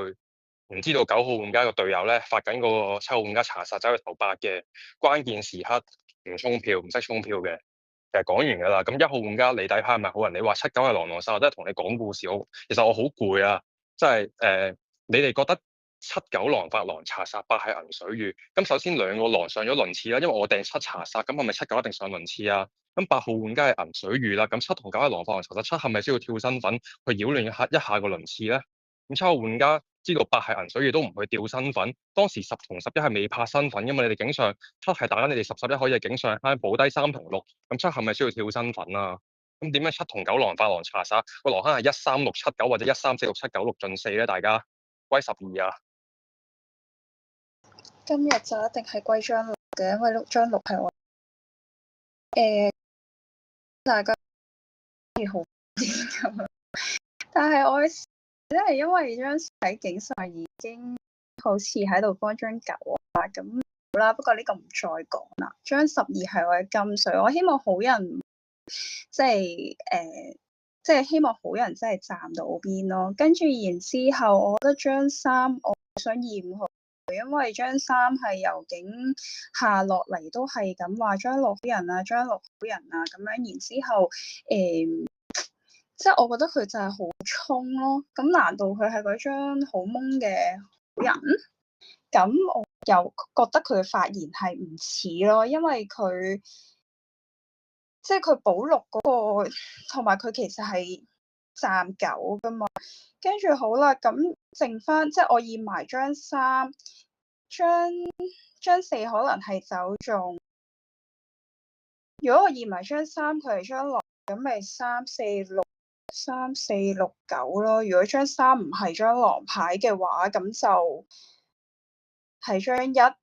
G: 唔知道9號玩家個隊友咧發緊個7號玩家查殺走去投8嘅，關鍵時刻唔衝票，唔識衝票嘅。其實講完㗎啦，咁1號玩家李底派係咪好人？你話7、9係狼狼殺，我都係同你講故事。其實我好攰啊，即係你哋覺得7、9狼發狼查殺8係銀水魚，咁首先兩個狼上咗輪次啦，因為我掟7查殺，咁係咪7、9一定上輪次啊？咁8號玩家係銀水魚啦，咁7同9係狼發狼查殺，7係咪需要跳身份去擾亂一下個輪次咧？咁7號玩家知道8係銀水魚都唔去調身份，當時10同11係未拍身份㗎嘛，你哋警上7係打緊你哋10、11可以係警上慳補低3同6，咁7係咪需要跳身份啊？咁點解7同9狼發狼查殺個狼坑係13679或者1346796進4咧？大家歸12啊！
F: 今日就一定係歸張6嘅，因為張6係我大家好啲咁樣，但係我即係因為張喺警上已經好似喺度幫張9啊，咁好啦，不過呢個唔再講啦。張12係我嘅金水，我希望好人即係希望好人真係站到邊咯。跟住然之後，我覺得張3我想驗佢。因為張3係由警下落嚟都係咁話張6好人啊，張6好人啊咁樣，然之後即係我覺得佢就係好衝咯。咁難道佢係嗰張好懵嘅好人？咁我又覺得佢嘅發言係唔似咯，因為佢即係佢保6嗰個，同埋佢其實係站9噶嘛。跟住好啦，咁剩翻即係我驗埋張3，張4可能係走中。如果我驗埋張3，佢係張狼，咁咪34639咯。如果張3唔係張狼牌嘅話，咁就係張1，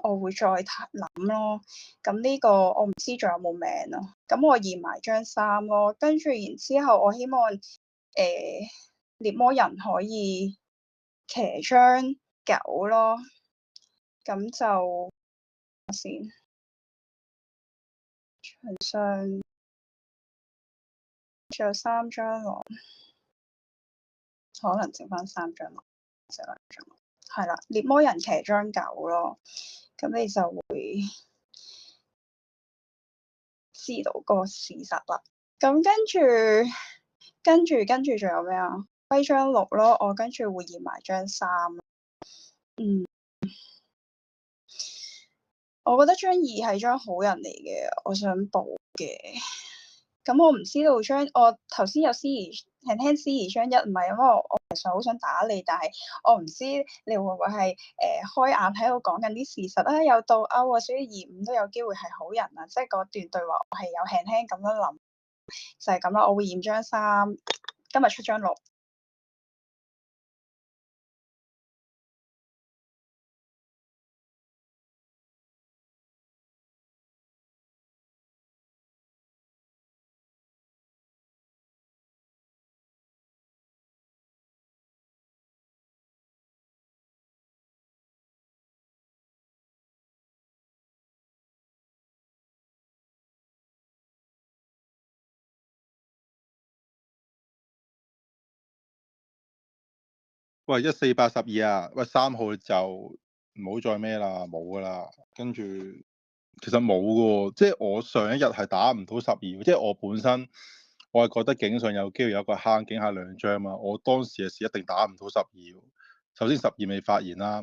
F: 我會再諗咯。咁呢個我唔知仲有冇命咯。咁我驗埋張3咯，跟住然之後我希望獵魔人可以騎張9咯，咁就先場上仲有3張狼，可能剩翻3張狼，剩2張，係啦，獵魔人騎張9咯，咁你就會知道個事實啦。咁跟住仲有咩啊？歸張6咯，我跟住會驗埋張3。我覺得張2係張好人嚟嘅，我想報嘅。咁我唔知道我頭先有司儀聽司儀張1，唔係因為我其實好想打你，但係我唔知你會唔會係開眼喺度講緊啲事實啊，有倒勾啊，所以2、5都有機會係好人啊，即係嗰段對話我係有輕輕咁樣諗，就係咁啦。我會驗張3，今日出張6。
L: 喂，14812啊，喂3號就唔好再咩啦，冇噶啦。跟住其實冇噶喎，即係我上一日係打唔到12，即係我本身我係覺得警上有機會有個坑，警下2張嘛。我當時嘅事一定打唔到12。首先12未發言啦，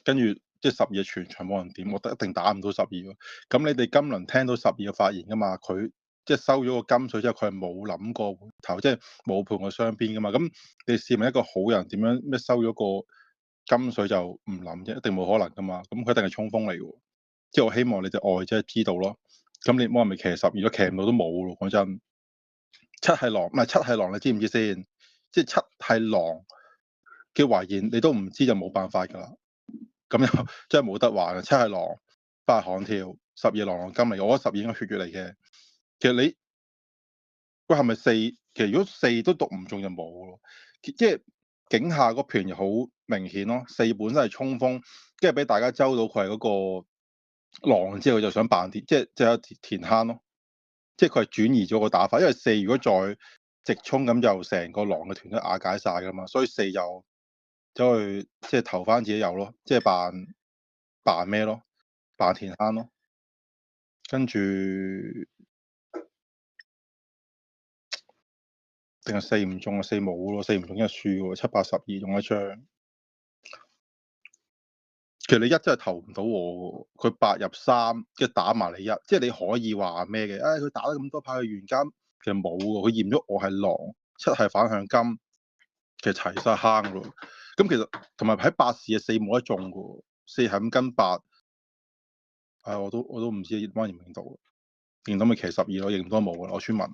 L: 跟住即係12全場冇人點，我一定打唔到12。咁你哋今輪聽到12嘅發言噶嘛？佢即係收咗個金水之後，佢係冇諗過回頭，即係冇判過雙邊噶嘛。咁你試問一個好人點樣咩收咗個金水就唔諗啫？一定冇可能噶嘛。咁佢一定係衝鋒嚟嘅喎。即係我希望你隻愛即係知道咯。咁你魔人咪騎十，如果騎唔到都冇咯。講真，七係狼，唔係七係狼，你知唔知先？即係七係狼嘅遺言，你都唔知就冇辦法㗎啦。咁又真係冇得玩啊！七係狼，八係悍跳，十二狼狼金嚟，我覺得十二應該血月嚟嘅。其實你喂係咪四？其實如果四都讀唔中就冇咯。即係景下嗰盤又好明顯咯。四本身係衝鋒，跟住俾大家周到佢係嗰個狼之後，佢就想扮啲，即係有填坑咯。即係佢係轉移咗個打法，因為四如果再直衝咁，就成個狼嘅團都瓦解晒㗎嘛。所以四就走去即係投翻自己油咯，即係扮咩咯，扮填坑咯。跟住定係四唔中啊？四冇咯，四唔中一係輸喎，七八十二中一張。其實你一真係投唔到我喎，佢八入三，跟住打埋你一，即係你可以話咩嘅？佢打得咁多牌去原金，其實冇喎，佢驗咗我係狼，七係反向金，其實齊晒坑咯。咁其實同埋喺八時嘅四冇得中嘅喎，四係咁跟八，我都唔知幫認唔認到，認到咪騎12咯，認唔到冇啦，我村民。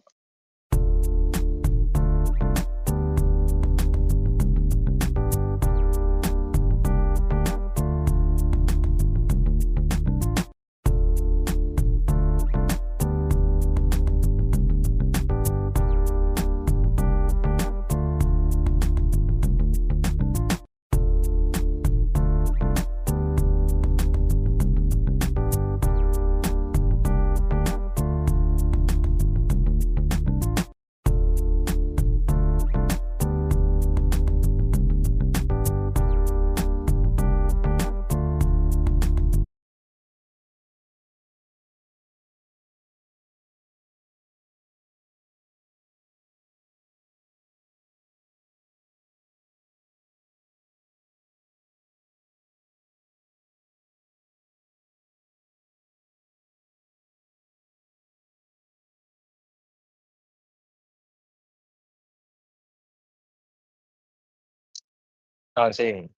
G: 等陣先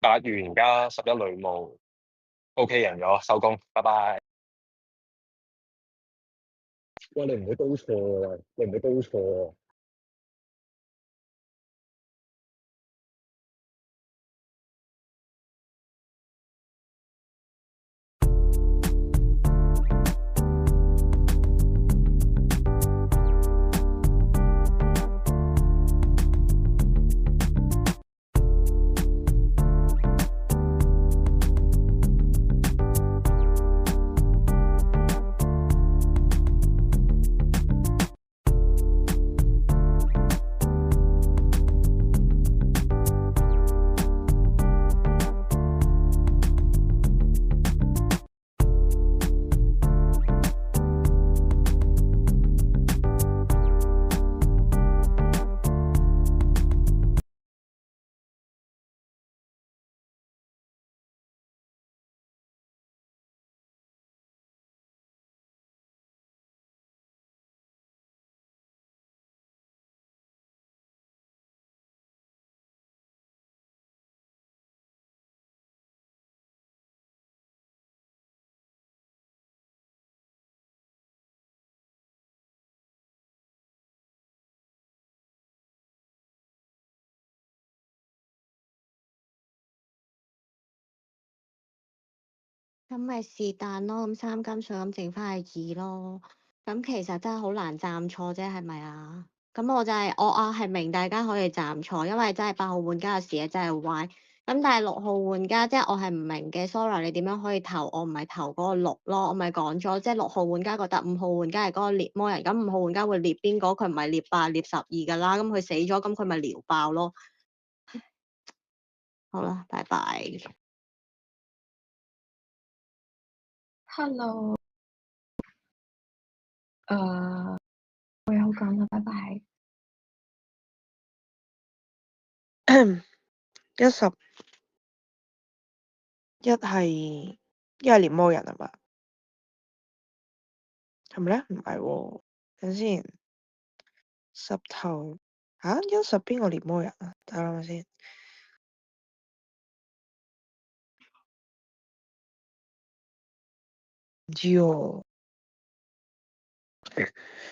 G: ，8元加11女巫，OK 贏咗，收工，拜拜。喂，你唔好都錯喎，你唔好都錯喎。
I: 咁咪是但咯，咁3金水咁剩翻係2咯。咁其實真係好難站錯啫，係咪啊？咁我係明大家可以站錯，因為真係8號玩家嘅視野真係歪。咁但係6號玩家即係我係唔明嘅，sorry，你點樣可以投我唔係投嗰個6咯？我咪講咗，即係6號玩家覺得5號玩家係嗰個獵魔人，咁5號玩家會獵邊個？佢唔係獵8獵12噶啦，咁佢死咗，咁佢咪撩爆咯。好啦，拜拜。
M: Hello，我有講啦，拜拜。
J: 10一係獵魔人係嘛？係咪咧？唔係喎，等陣先。十頭10邊個獵魔人啊？等我諗下先。唔知喎，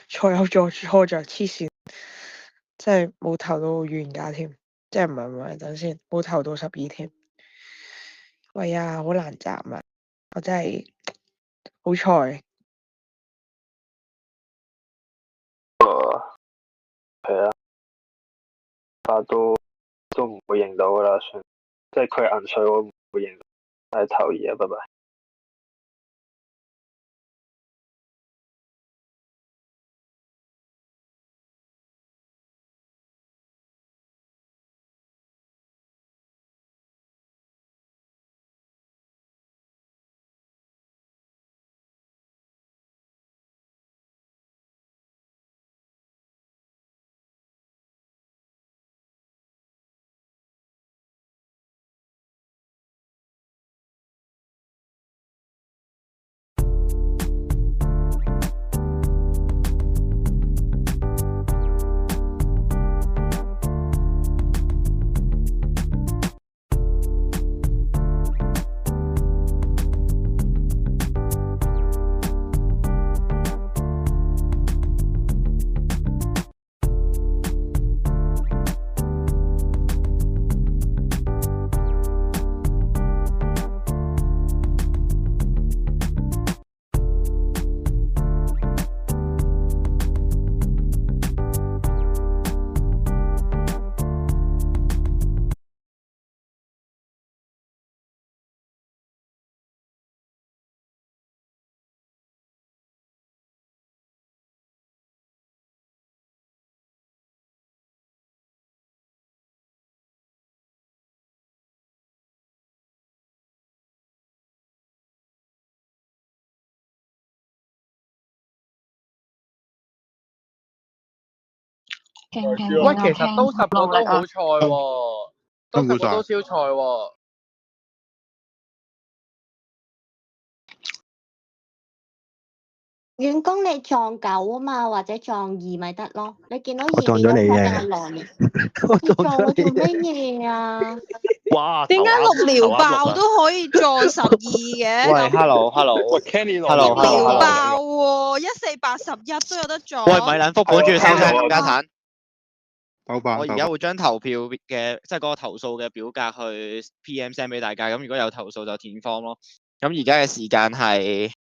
J: 錯有錯着，黐線，即係冇投到預言家添，即係唔係，等先，冇投到12添。喂呀，好難斬啊！我真係好彩。
K: 係啊，但都唔會認到噶啦，算，即係佢銀水我唔會認到，係頭二啊，拜拜。
M: 勁勁
D: 喂，
M: 勁
D: 其實都10個都好菜喎，都10個都超菜喎。
I: 遠攻你撞9啊嘛，或者撞2咪得咯。你見到2
H: 我撞
I: 變咗火
H: 咗你嘅
I: 定係狼嘅？
H: 我
I: 你撞我做
H: 撞咗你
I: 乜嘢啊？
C: 哇！
A: 點解6秒爆
C: 啊？
A: 都可以撞12嘅？
B: 喂，hello，
G: 喂，Kenny
A: 6秒
B: ，hello，hello，hello，
A: 爆喎，1481都有得撞。
B: 喂，米撚福，本住收聲，冚家鏟。
L: 豆瓣
B: 我而家會將投票嘅，即係嗰個投訴嘅表格去 PM send 俾大家。咁如果有投訴就填 form 咯。咁而家嘅時間係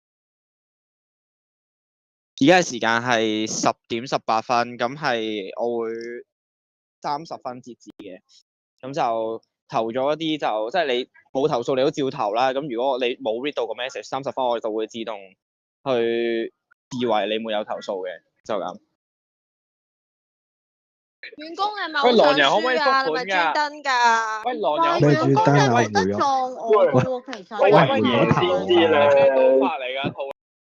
B: 10:18，咁係我會30分截止嘅。咁就投咗一啲就即係你冇投訴你都照投啦。咁如果你冇 read 到個 message， 30分我就會自動去視為你沒有投訴嘅，就咁。
A: 遠攻係咪
D: 喂，
A: 好想
D: 狼人可唔可以
A: 輸啊？你
D: 復盤
A: 咪專
D: 㗎？
A: 登㗎？
D: 喂，狼人可唔可以
H: 咩
D: 復盤？
H: 專登啊？
I: 係為得
H: 回咗
I: 撞我嘅喎，其實
D: 喂，
H: 喂
I: 係
H: 回咗頭
K: 先知
H: 啊！
K: 咧
D: 咩刀法嚟㗎？套